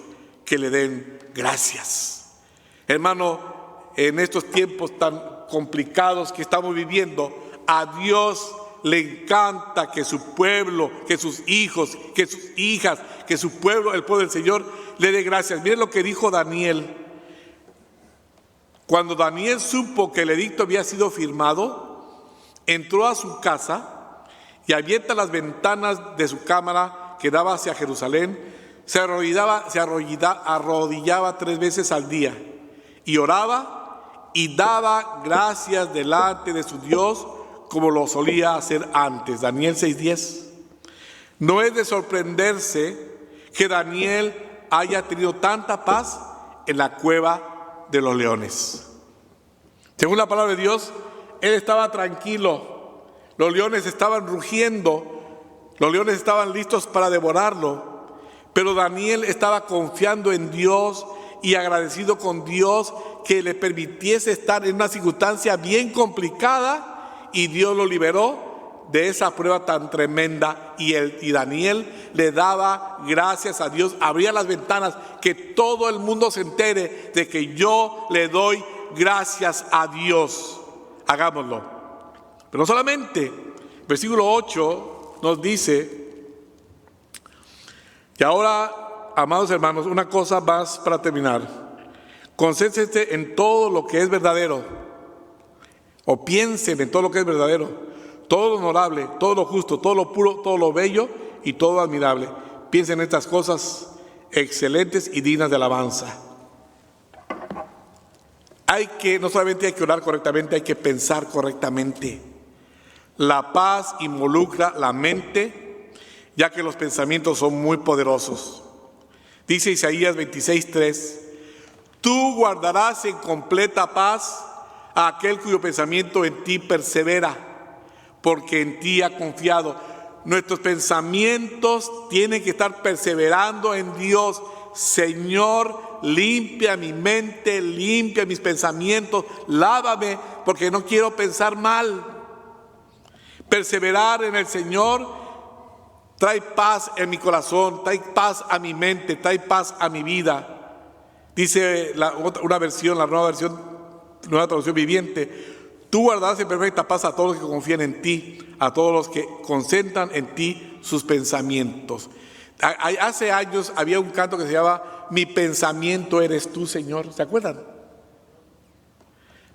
Speaker 7: que le den gracias. Hermano, en estos tiempos tan complicados que estamos viviendo, a Dios le encanta que su pueblo, que sus hijos, que sus hijas, que su pueblo, el pueblo del Señor, le dé gracias. Miren lo que dijo Daniel. Cuando Daniel supo que el edicto había sido firmado, entró a su casa y abiertas las ventanas de su cámara que daba hacia Jerusalén, se arrodillaba 3 veces al día y oraba y daba gracias delante de su Dios como lo solía hacer antes. Daniel 6:10. No es de sorprenderse que Daniel haya tenido tanta paz en la cueva de los leones. Según la palabra de Dios, él estaba tranquilo. Los leones estaban rugiendo, los leones estaban listos para devorarlo, pero Daniel estaba confiando en Dios y agradecido con Dios que le permitiese estar en una circunstancia bien complicada, y Dios lo liberó de esa prueba tan tremenda. Y Daniel le daba gracias a Dios, abría las ventanas, que todo el mundo se entere de que yo le doy gracias a Dios. Hagámoslo. Pero no solamente, versículo 8 nos dice, y ahora, amados hermanos, una cosa más para terminar. Concéntrense en todo lo que es verdadero, o piensen en todo lo que es verdadero, todo lo honorable, todo lo justo, todo lo puro, todo lo bello y todo lo admirable. Piensen en estas cosas excelentes y dignas de alabanza. No solamente hay que orar correctamente, hay que pensar correctamente. La paz involucra la mente, ya que los pensamientos son muy poderosos. Dice Isaías 26:3, tú guardarás en completa paz a aquel cuyo pensamiento en ti persevera, porque en ti ha confiado. Nuestros pensamientos tienen que estar perseverando en Dios. Señor, limpia mi mente, limpia mis pensamientos, lávame, porque no quiero pensar mal. Perseverar en el Señor trae paz en mi corazón, trae paz a mi mente, trae paz a mi vida. Dice una versión, la nueva traducción viviente, tú guardarás en perfecta paz a todos los que confían en ti, a todos los que concentran en ti sus pensamientos. Hace años había un canto que se llamaba Mi pensamiento eres tú, Señor. ¿Se acuerdan?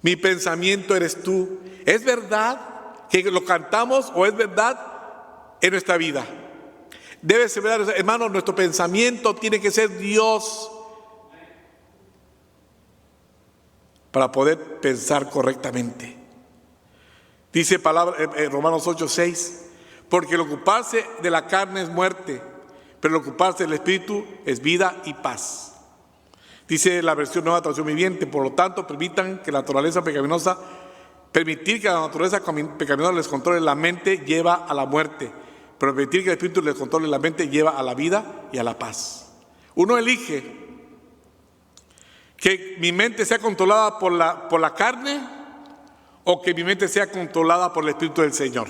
Speaker 7: Mi pensamiento eres tú. ¿Es verdad que lo cantamos o es verdad en nuestra vida? Debe ser verdad, hermano. Nuestro pensamiento tiene que ser Dios para poder pensar correctamente. Dice Romanos 8:6, porque el ocuparse de la carne es muerte, pero el ocuparse del Espíritu es vida y paz. Dice la versión Nueva Traducción Viviente, por lo tanto, permitir que la naturaleza pecaminosa les controle la mente lleva a la muerte, pero permitir que el Espíritu les controle la mente lleva a la vida y a la paz. Uno elige que mi mente sea controlada por la carne, o que mi mente sea controlada por el Espíritu del Señor.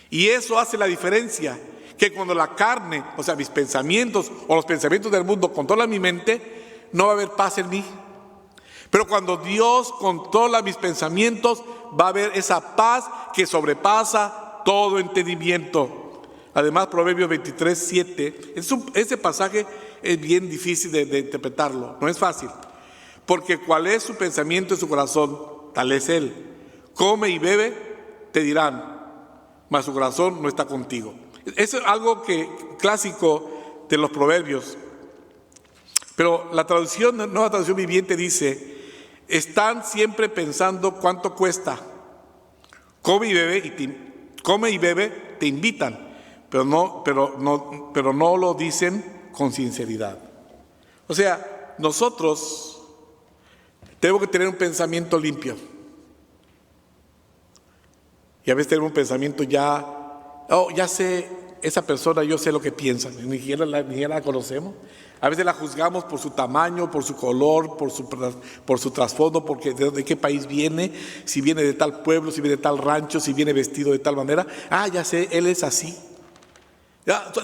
Speaker 7: Y eso hace la diferencia, que cuando la carne, o sea, mis pensamientos o los pensamientos del mundo controlan mi mente, no va a haber paz en mí. Pero cuando Dios controla mis pensamientos, va a haber esa paz que sobrepasa todo entendimiento. Además, Proverbios 23:7, ese pasaje es bien difícil de interpretarlo, no es fácil. Porque cuál es su pensamiento en su corazón, tal es él. Come y bebe, te dirán, mas su corazón no está contigo. Eso es algo clásico de los proverbios. Pero la Nueva Traducción Viviente dice, están siempre pensando cuánto cuesta. Come y bebe, te invitan, pero no lo dicen con sinceridad. O sea, nosotros tenemos que tener un pensamiento limpio. Y a veces tenemos un pensamiento ya sé esa persona yo sé lo que piensa, ni siquiera la conocemos. A veces la juzgamos por su tamaño, por su color, por su trasfondo, porque de qué país viene, si viene de tal pueblo, si viene de tal rancho, si viene vestido de tal manera. Ah, ya sé, él es así.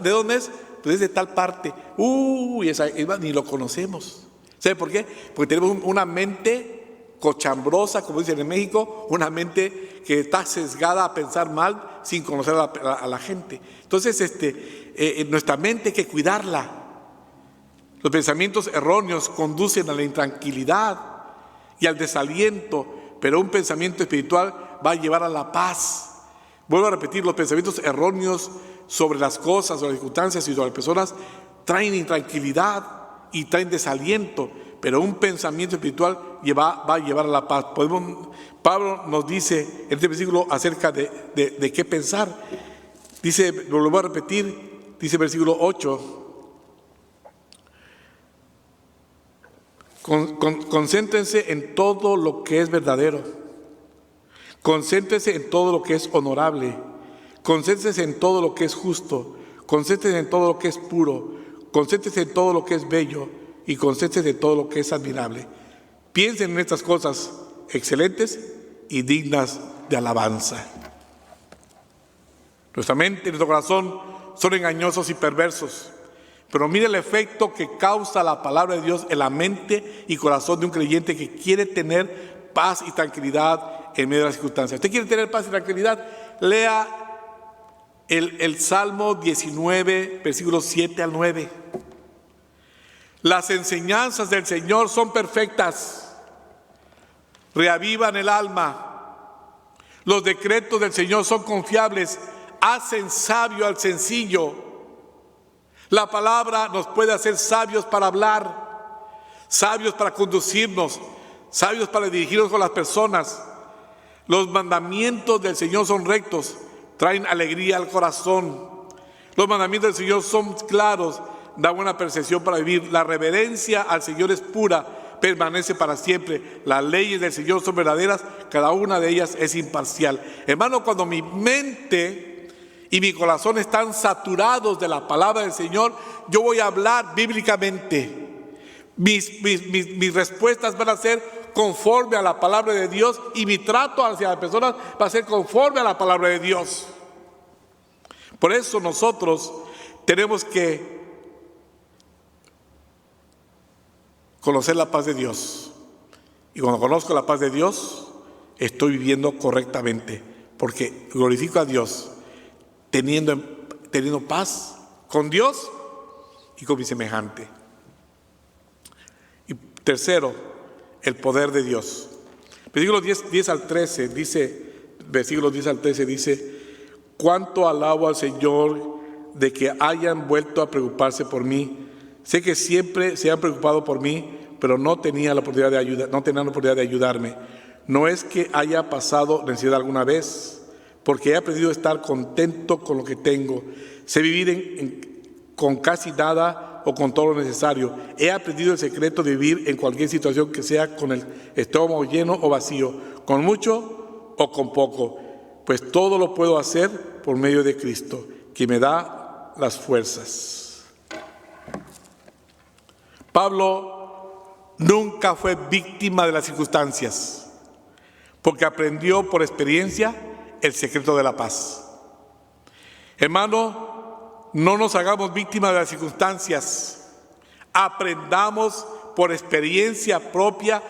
Speaker 7: ¿De dónde es? Pues es de tal parte. Ni lo conocemos. ¿Sabe por qué? Porque tenemos una mente cochambrosa, como dicen en México, una mente que está sesgada a pensar mal sin conocer a la gente. Entonces, nuestra mente hay que cuidarla. Los pensamientos erróneos conducen a la intranquilidad y al desaliento, pero un pensamiento espiritual va a llevar a la paz. Vuelvo a repetir, los pensamientos erróneos sobre las cosas, sobre las circunstancias y sobre las personas traen intranquilidad y traen desaliento, pero un pensamiento espiritual va a llevar a la paz. Pablo nos dice en este versículo acerca de qué pensar. Dice, lo voy a repetir, dice versículo 8, concéntrense en todo lo que es verdadero, concéntrense en todo lo que es honorable, concéntrense en todo lo que es justo, concéntrense en todo lo que es puro, concéntrense en todo lo que es bello y concéntrense en todo lo que es admirable. Piensen en estas cosas excelentes y dignas de alabanza. Nuestra mente y nuestro corazón son engañosos y perversos, pero mire el efecto que causa la palabra de Dios en la mente y corazón de un creyente que quiere tener paz y tranquilidad en medio de las circunstancias. ¿Usted quiere tener paz y tranquilidad? Lea el Salmo 19, versículos 7 al 9. Las enseñanzas del Señor son perfectas, reavivan el alma. Los decretos del Señor son confiables, hacen sabio al sencillo. La palabra nos puede hacer sabios para hablar, sabios para conducirnos, sabios para dirigirnos con las personas. Los mandamientos del Señor son rectos, traen alegría al corazón. Los mandamientos del Señor son claros, da buena percepción para vivir. La reverencia al Señor es pura, permanece para siempre. Las leyes del Señor son verdaderas, cada una de ellas es imparcial. Hermano, cuando mi mente y mi corazón están saturados de la palabra del Señor, yo voy a hablar bíblicamente. Mis respuestas van a ser conforme a la palabra de Dios y mi trato hacia las personas va a ser conforme a la palabra de Dios. Por eso nosotros tenemos que conocer la paz de Dios. Y cuando conozco la paz de Dios, estoy viviendo correctamente, porque glorifico a Dios teniendo paz con Dios y con mi semejante. Y tercero, el poder de Dios. Versículos 10 al 13 dice, cuánto alabo al Señor de que hayan vuelto a preocuparse por mí. Sé que siempre se han preocupado por mí, pero no tenían la oportunidad de ayudarme. No es que haya pasado necesidad alguna vez, porque he aprendido a estar contento con lo que tengo. Sé vivir con casi nada o con todo lo necesario. He aprendido el secreto de vivir en cualquier situación, que sea con el estómago lleno o vacío, con mucho o con poco, pues todo lo puedo hacer por medio de Cristo, que me da las fuerzas. Pablo nunca fue víctima de las circunstancias, porque aprendió por experiencia el secreto de la paz. Hermano, no nos hagamos víctimas de las circunstancias. Aprendamos por experiencia propia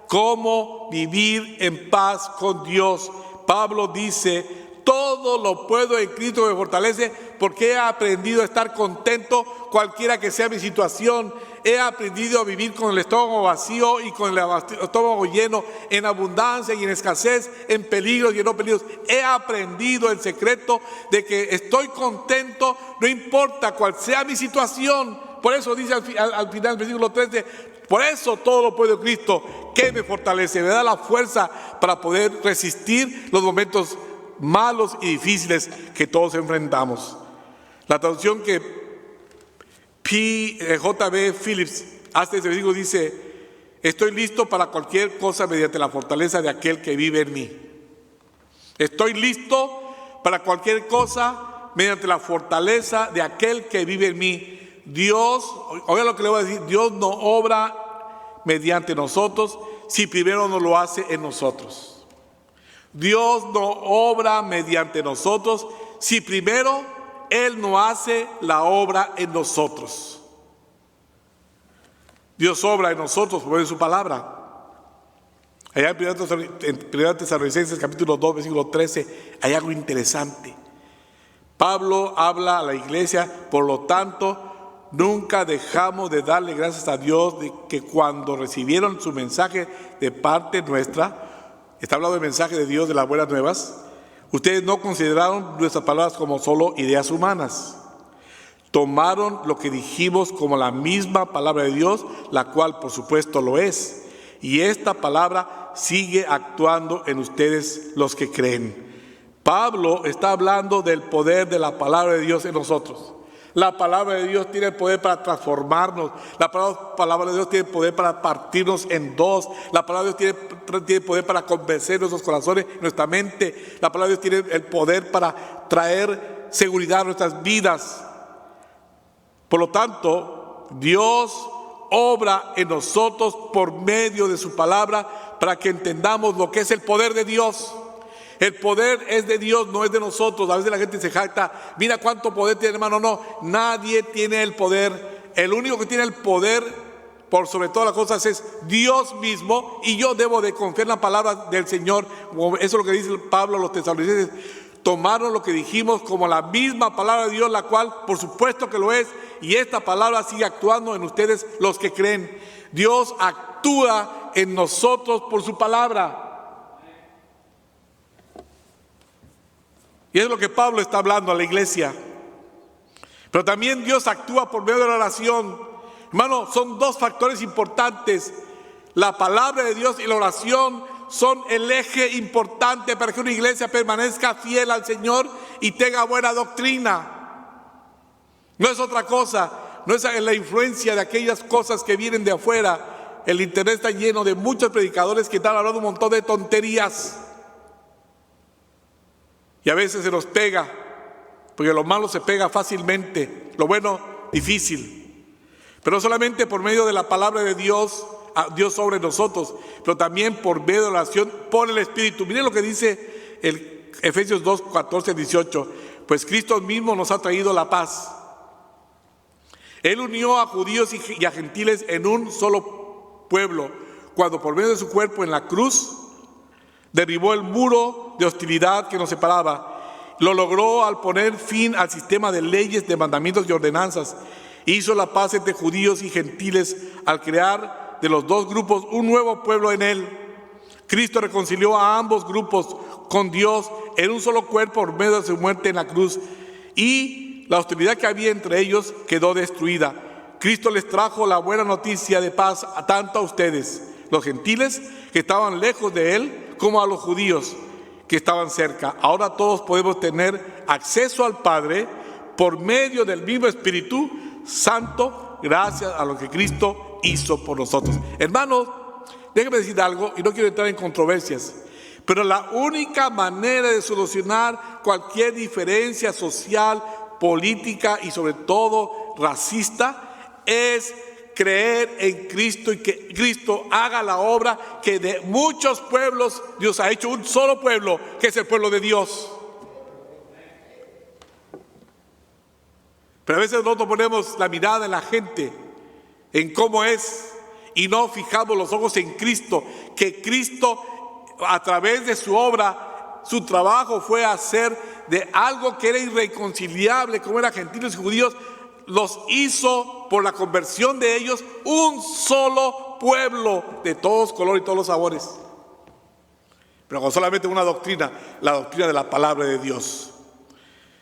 Speaker 7: cómo vivir en paz con Dios. Pablo dice, todo lo puedo en Cristo que me fortalece, porque he aprendido a estar contento cualquiera que sea mi situación. He aprendido a vivir con el estómago vacío y con el estómago lleno, en abundancia y en escasez, en peligros y en no peligros. He aprendido el secreto de que estoy contento, no importa cuál sea mi situación. Por eso dice al final del versículo 13, por eso todo lo puedo en Cristo que me fortalece, me da la fuerza para poder resistir los momentos malos y difíciles que todos enfrentamos. La traducción que J.B. Phillips hace ese versículo dice, estoy listo para cualquier cosa mediante la fortaleza de aquel que vive en mí. Estoy listo para cualquier cosa mediante la fortaleza de aquel que vive en mí. Dios, oiga lo que le voy a decir, Dios no obra mediante nosotros si primero no lo hace en nosotros. Dios no obra mediante nosotros si primero Él no hace la obra en nosotros. Dios obra en nosotros por medio de su palabra. Allá en 1 Tesalonicenses capítulo 2, versículo 13, hay algo interesante. Pablo habla a la iglesia, por lo tanto, nunca dejamos de darle gracias a Dios de que cuando recibieron su mensaje de parte nuestra, está hablando del mensaje de Dios de las buenas nuevas, ustedes no consideraron nuestras palabras como solo ideas humanas. Tomaron lo que dijimos como la misma palabra de Dios, la cual por supuesto lo es. Y esta palabra sigue actuando en ustedes los que creen. Pablo está hablando del poder de la palabra de Dios en nosotros. La palabra de Dios tiene el poder para transformarnos. La palabra de Dios tiene el poder para partirnos en dos. La palabra de Dios tiene poder para convencer nuestros corazones, nuestra mente. La palabra de Dios tiene el poder para traer seguridad a nuestras vidas. Por lo tanto, Dios obra en nosotros por medio de su palabra para que entendamos lo que es el poder de Dios. El poder es de Dios, no es de nosotros. A veces la gente se jacta, mira cuánto poder tiene, hermano. No, nadie tiene el poder. El único que tiene el poder por sobre todas las cosas es Dios mismo, y yo debo de confiar en la palabra del Señor. Eso es lo que dice Pablo a los tesalonicenses. Tomaron lo que dijimos como la misma palabra de Dios, la cual por supuesto que lo es, y esta palabra sigue actuando en ustedes los que creen. Dios actúa en nosotros por su palabra. Y es lo que Pablo está hablando a la iglesia. Pero también Dios actúa por medio de la oración. Hermano, son dos factores importantes. La palabra de Dios y la oración son el eje importante para que una iglesia permanezca fiel al Señor y tenga buena doctrina. No es otra cosa, no es la influencia de aquellas cosas que vienen de afuera. El internet está lleno de muchos predicadores que están hablando un montón de tonterías. Y a veces se nos pega, porque lo malo se pega fácilmente, lo bueno difícil. Pero solamente por medio de la palabra de Dios, Dios sobre nosotros, pero también por medio de la oración por el Espíritu. Miren lo que dice el Efesios 2, 14, 18. Pues Cristo mismo nos ha traído la paz. Él unió a judíos y a gentiles en un solo pueblo, cuando por medio de su cuerpo en la cruz derribó el muro de hostilidad que nos separaba. Lo logró al poner fin al sistema de leyes, de mandamientos y ordenanzas. Hizo la paz entre judíos y gentiles al crear de los dos grupos un nuevo pueblo en él. Cristo reconcilió a ambos grupos con Dios en un solo cuerpo por medio de su muerte en la cruz, y la hostilidad que había entre ellos quedó destruida. Cristo les trajo la buena noticia de paz tanto a ustedes, los gentiles que estaban lejos de él, como a los judíos que estaban cerca. Ahora todos podemos tener acceso al Padre por medio del mismo Espíritu Santo, gracias a lo que Cristo hizo por nosotros. Hermanos, déjenme decir algo, y no quiero entrar en controversias, pero la única manera de solucionar cualquier diferencia social, política y sobre todo racista es creer en Cristo, y que Cristo haga la obra que de muchos pueblos Dios ha hecho un solo pueblo, que es el pueblo de Dios. Pero a veces nosotros ponemos la mirada en la gente, en cómo es, y no fijamos los ojos en Cristo, que Cristo a través de su obra, su trabajo fue hacer de algo que era irreconciliable, como eran gentiles y judíos, los hizo por la conversión de ellos un solo pueblo de todos colores y todos los sabores, pero con solamente una doctrina, la doctrina de la palabra de Dios.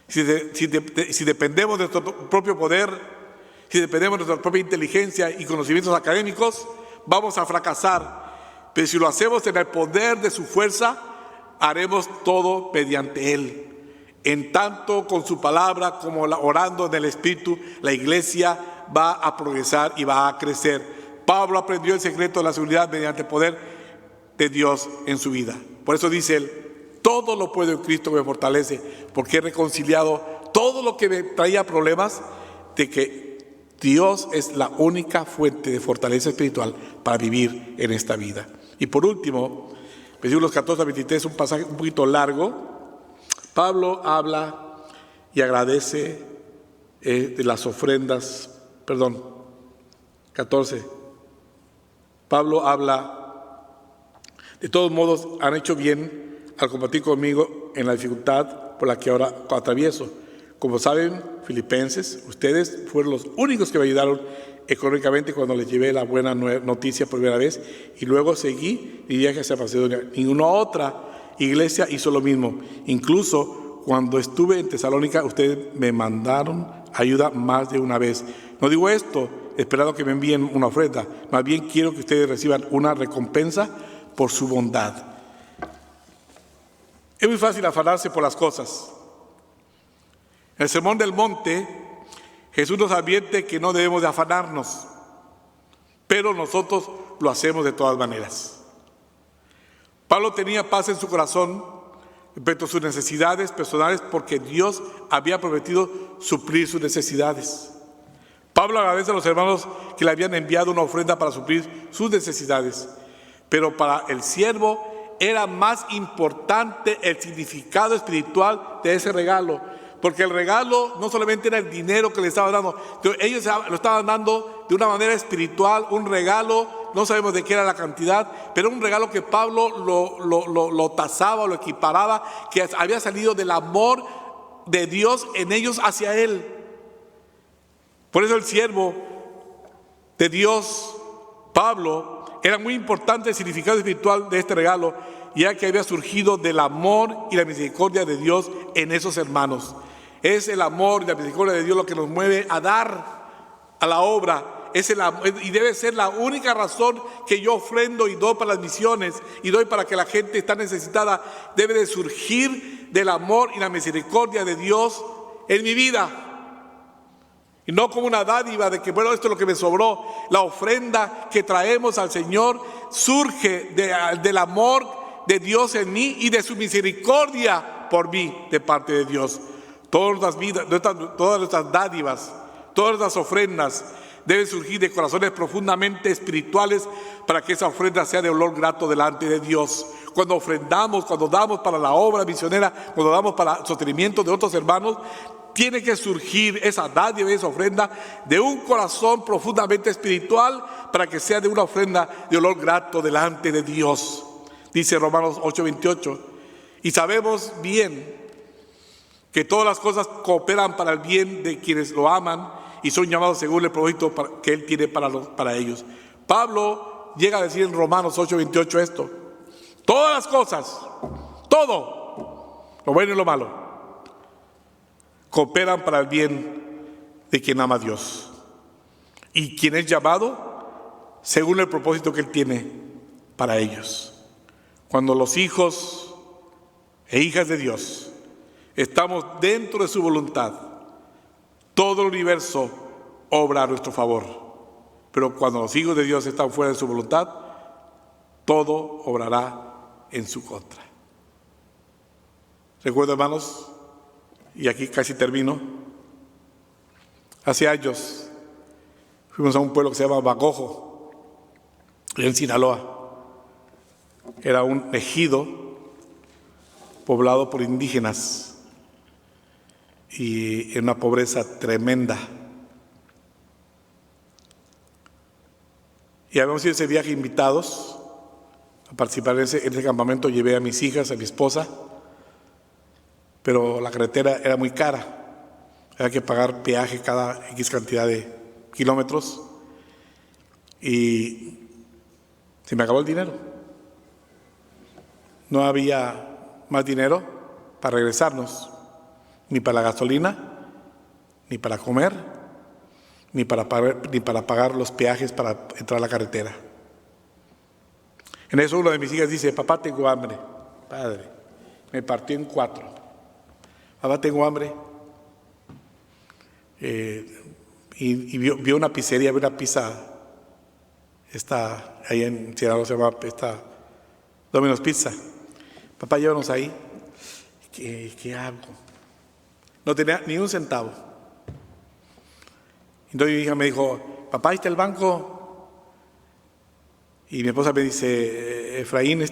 Speaker 7: Si dependemos de nuestro propio poder, si dependemos de nuestra propia inteligencia y conocimientos académicos, vamos a fracasar. Pero si lo hacemos en el poder de su fuerza, haremos todo mediante Él. En tanto con su palabra como orando en el Espíritu, la iglesia va a progresar y va a crecer. Pablo aprendió el secreto de la seguridad mediante el poder de Dios en su vida. Por eso dice él: todo lo puedo en Cristo que me fortalece, porque he reconciliado todo lo que me traía problemas, de que Dios es la única fuente de fortaleza espiritual para vivir en esta vida. Y por último, versículos 14 a 23, un pasaje un poquito largo. Pablo habla y agradece de las ofrendas, 14. Pablo habla, de todos modos han hecho bien al compartir conmigo en la dificultad por la que ahora atravieso. Como saben, filipenses, ustedes fueron los únicos que me ayudaron económicamente cuando les llevé la buena noticia por primera vez, y luego seguí mi viaje hacia Macedonia. Ninguna otra iglesia hizo lo mismo. Incluso cuando estuve en Tesalónica, ustedes me mandaron ayuda más de una vez. No digo esto esperando que me envíen una ofrenda, más bien quiero que ustedes reciban una recompensa por su bondad. Es muy fácil afanarse por las cosas. En el Sermón del Monte, Jesús nos advierte que no debemos de afanarnos, pero nosotros lo hacemos de todas maneras. Pablo tenía paz en su corazón respecto a sus necesidades personales porque Dios había prometido suplir sus necesidades. Pablo agradece a los hermanos que le habían enviado una ofrenda para suplir sus necesidades, pero para el siervo era más importante el significado espiritual de ese regalo, porque el regalo no solamente era el dinero que le estaban dando, ellos lo estaban dando de una manera espiritual, un regalo, no sabemos de qué era la cantidad, pero un regalo que Pablo lo tasaba, lo equiparaba, que había salido del amor de Dios en ellos hacia él. Por eso el siervo de Dios, Pablo, era muy importante el significado espiritual de este regalo, ya que había surgido del amor y la misericordia de Dios en esos hermanos. Es el amor y la misericordia de Dios lo que nos mueve a dar a la obra. Y debe ser la única razón que yo ofrendo y doy para las misiones y doy para que la gente está necesitada. Debe de surgir del amor y la misericordia de Dios en mi vida. Y no como una dádiva de que, bueno, esto es lo que me sobró. La ofrenda que traemos al Señor surge del amor de Dios en mí y de su misericordia por mí de parte de Dios. Todas nuestras dádivas, todas nuestras ofrendas deben surgir de corazones profundamente espirituales para que esa ofrenda sea de olor grato delante de Dios. Cuando ofrendamos, cuando damos para la obra misionera, cuando damos para el sostenimiento de otros hermanos, tiene que surgir esa dádiva y esa ofrenda de un corazón profundamente espiritual para que sea de una ofrenda de olor grato delante de Dios. Dice Romanos 8:28, y sabemos bien que todas las cosas cooperan para el bien de quienes lo aman y son llamados según el propósito que Él tiene para ellos. Pablo llega a decir en Romanos 8:28 esto: todas las cosas, todo, lo bueno y lo malo, cooperan para el bien de quien ama a Dios y quien es llamado según el propósito que Él tiene para ellos. Cuando los hijos e hijas de Dios estamos dentro de su voluntad, todo el universo obra a nuestro favor. Pero cuando los hijos de Dios están fuera de su voluntad, todo obrará en su contra. Recuerdo, hermanos, y aquí casi termino, hace años fuimos a un pueblo que se llama Bacojo, en Sinaloa. Era un ejido poblado por indígenas y en una pobreza tremenda. Y habíamos ido ese viaje invitados a participar en ese campamento. Llevé a mis hijas, a mi esposa, pero la carretera era muy cara. Había que pagar peaje cada X cantidad de kilómetros y se me acabó el dinero. No había más dinero para regresarnos, ni para la gasolina, ni para comer, ni para pagar los peajes para entrar a la carretera. En eso una de mis hijas dice: papá, tengo hambre. Padre, me partió en 4. Papá, tengo hambre. Y vio una pizzería, vio una pizza, ahí en Sinaloa se llama Domino's Pizza. Papá, llévanos ahí. ¿Qué hago? no tenía ni un centavo. Entonces mi hija me dijo, papá, ahí está el banco. Y mi esposa me dice, Efraín,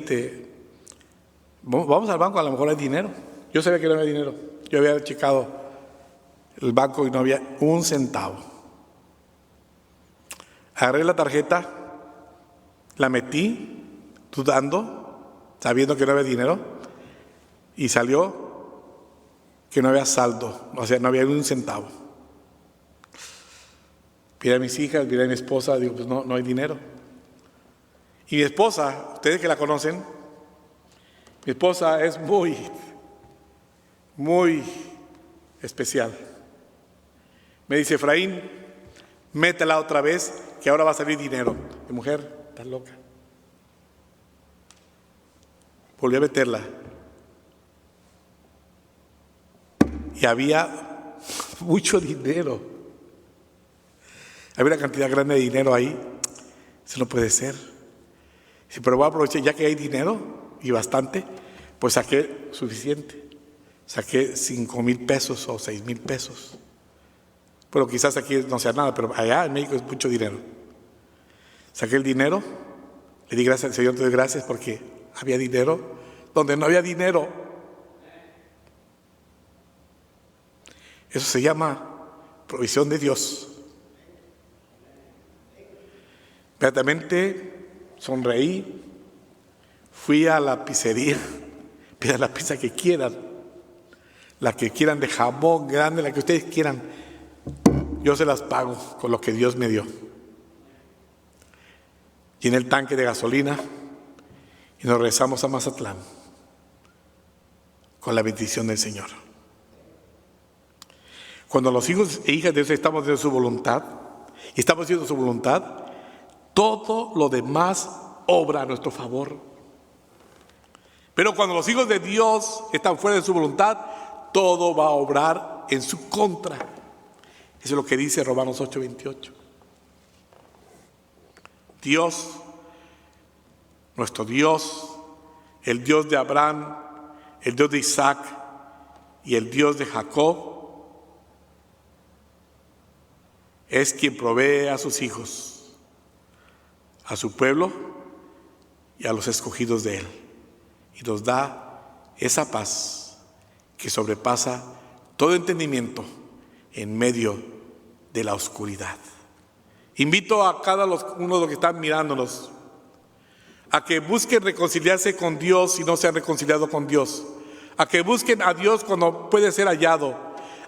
Speaker 7: vamos al banco, a lo mejor hay dinero. Yo sabía que no había dinero. Yo había checado el banco y no había un centavo. Agarré la tarjeta, la metí, dudando, sabiendo que no había dinero, y salió que no había saldo, o sea, no había un centavo. Miré a mis hijas, miré a mi esposa, digo, pues no hay dinero. Y mi esposa, ustedes que la conocen, mi esposa es muy especial. Me dice, Efraín, métela otra vez, que ahora va a salir dinero. Mi mujer, estás loca. Volví a meterla. Y había mucho dinero. Había una cantidad grande de dinero ahí. Eso no puede ser. Sí, pero voy a aprovechar, ya que hay dinero y bastante, pues saqué suficiente. Saqué 5,000 pesos o 6,000 pesos. Pero quizás aquí no sea nada, pero allá en México es mucho dinero. Saqué el dinero, le di gracias al Señor, te doy gracias porque había dinero donde no había dinero. Eso se llama provisión de Dios. Inmediatamente sonreí, fui a la pizzería, pidan la pizza que quieran, la que quieran de jamón grande, la que ustedes quieran. Yo se las pago con lo que Dios me dio. Llené el tanque de gasolina y nos regresamos a Mazatlán con la bendición del Señor. Cuando los hijos e hijas de Dios estamos haciendo su voluntad y estamos haciendo su voluntad, todo lo demás obra a nuestro favor. Pero cuando los hijos de Dios están fuera de su voluntad, todo va a obrar en su contra. Eso es lo que dice Romanos 8:28. Dios, nuestro Dios, el Dios de Abraham, el Dios de Isaac y el Dios de Jacob, es quien provee a sus hijos, a su pueblo y a los escogidos de Él. Y nos da esa paz que sobrepasa todo entendimiento en medio de la oscuridad. Invito a cada uno de los que están mirándonos a que busquen reconciliarse con Dios si no se han reconciliado con Dios, a que busquen a Dios cuando puede ser hallado,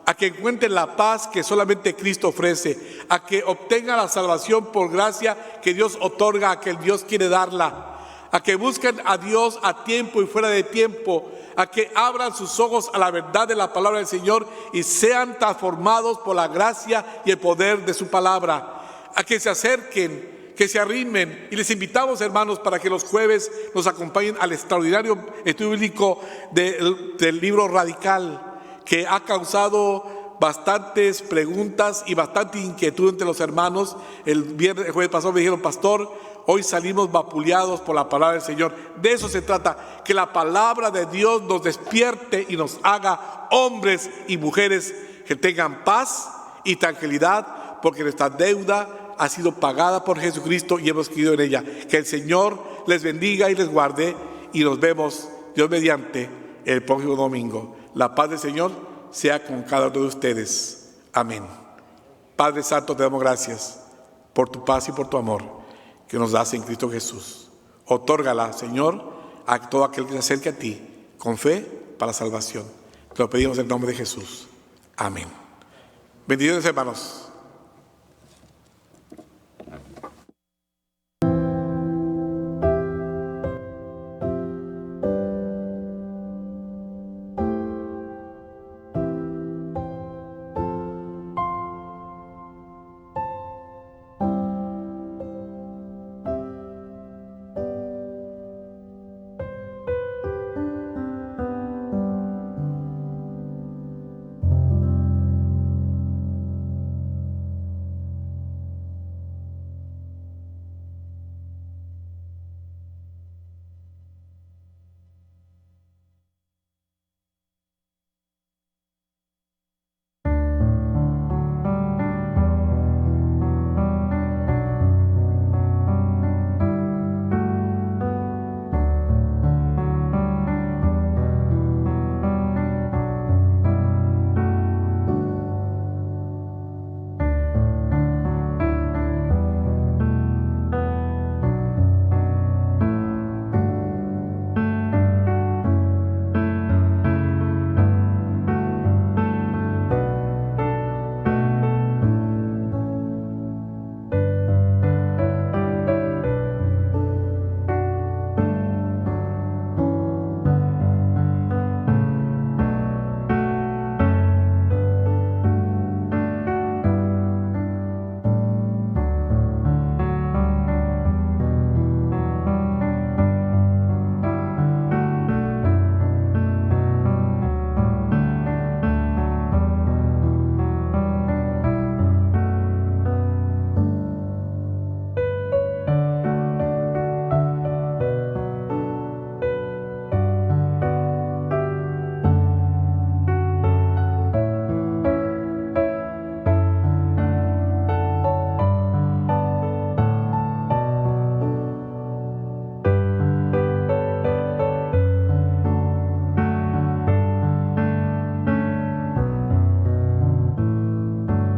Speaker 7: a que encuentren la paz que solamente Cristo ofrece, a que obtengan la salvación por gracia que Dios otorga, a que el Dios quiere darla, a que busquen a Dios a tiempo y fuera de tiempo, a que abran sus ojos a la verdad de la palabra del Señor y sean transformados por la gracia y el poder de su palabra, a que se acerquen, que se arrimen. Y les invitamos, hermanos, para que los jueves nos acompañen al extraordinario estudio bíblico del libro Radical, que ha causado bastantes preguntas y bastante inquietud entre los hermanos. El jueves pasado me dijeron, pastor, hoy salimos vapuleados por la palabra del Señor. De eso se trata, que la palabra de Dios nos despierte y nos haga hombres y mujeres que tengan paz y tranquilidad, porque nuestra deuda ha sido pagada por Jesucristo y hemos creído en ella. Que el Señor les bendiga y les guarde, y nos vemos, Dios mediante, el próximo domingo. La paz del Señor sea con cada uno de ustedes. Amén. Padre Santo, te damos gracias por tu paz y por tu amor que nos das en Cristo Jesús. Otórgala, Señor, a todo aquel que se acerque a ti con fe para salvación. Te lo pedimos en el nombre de Jesús. Amén. Bendiciones, hermanos.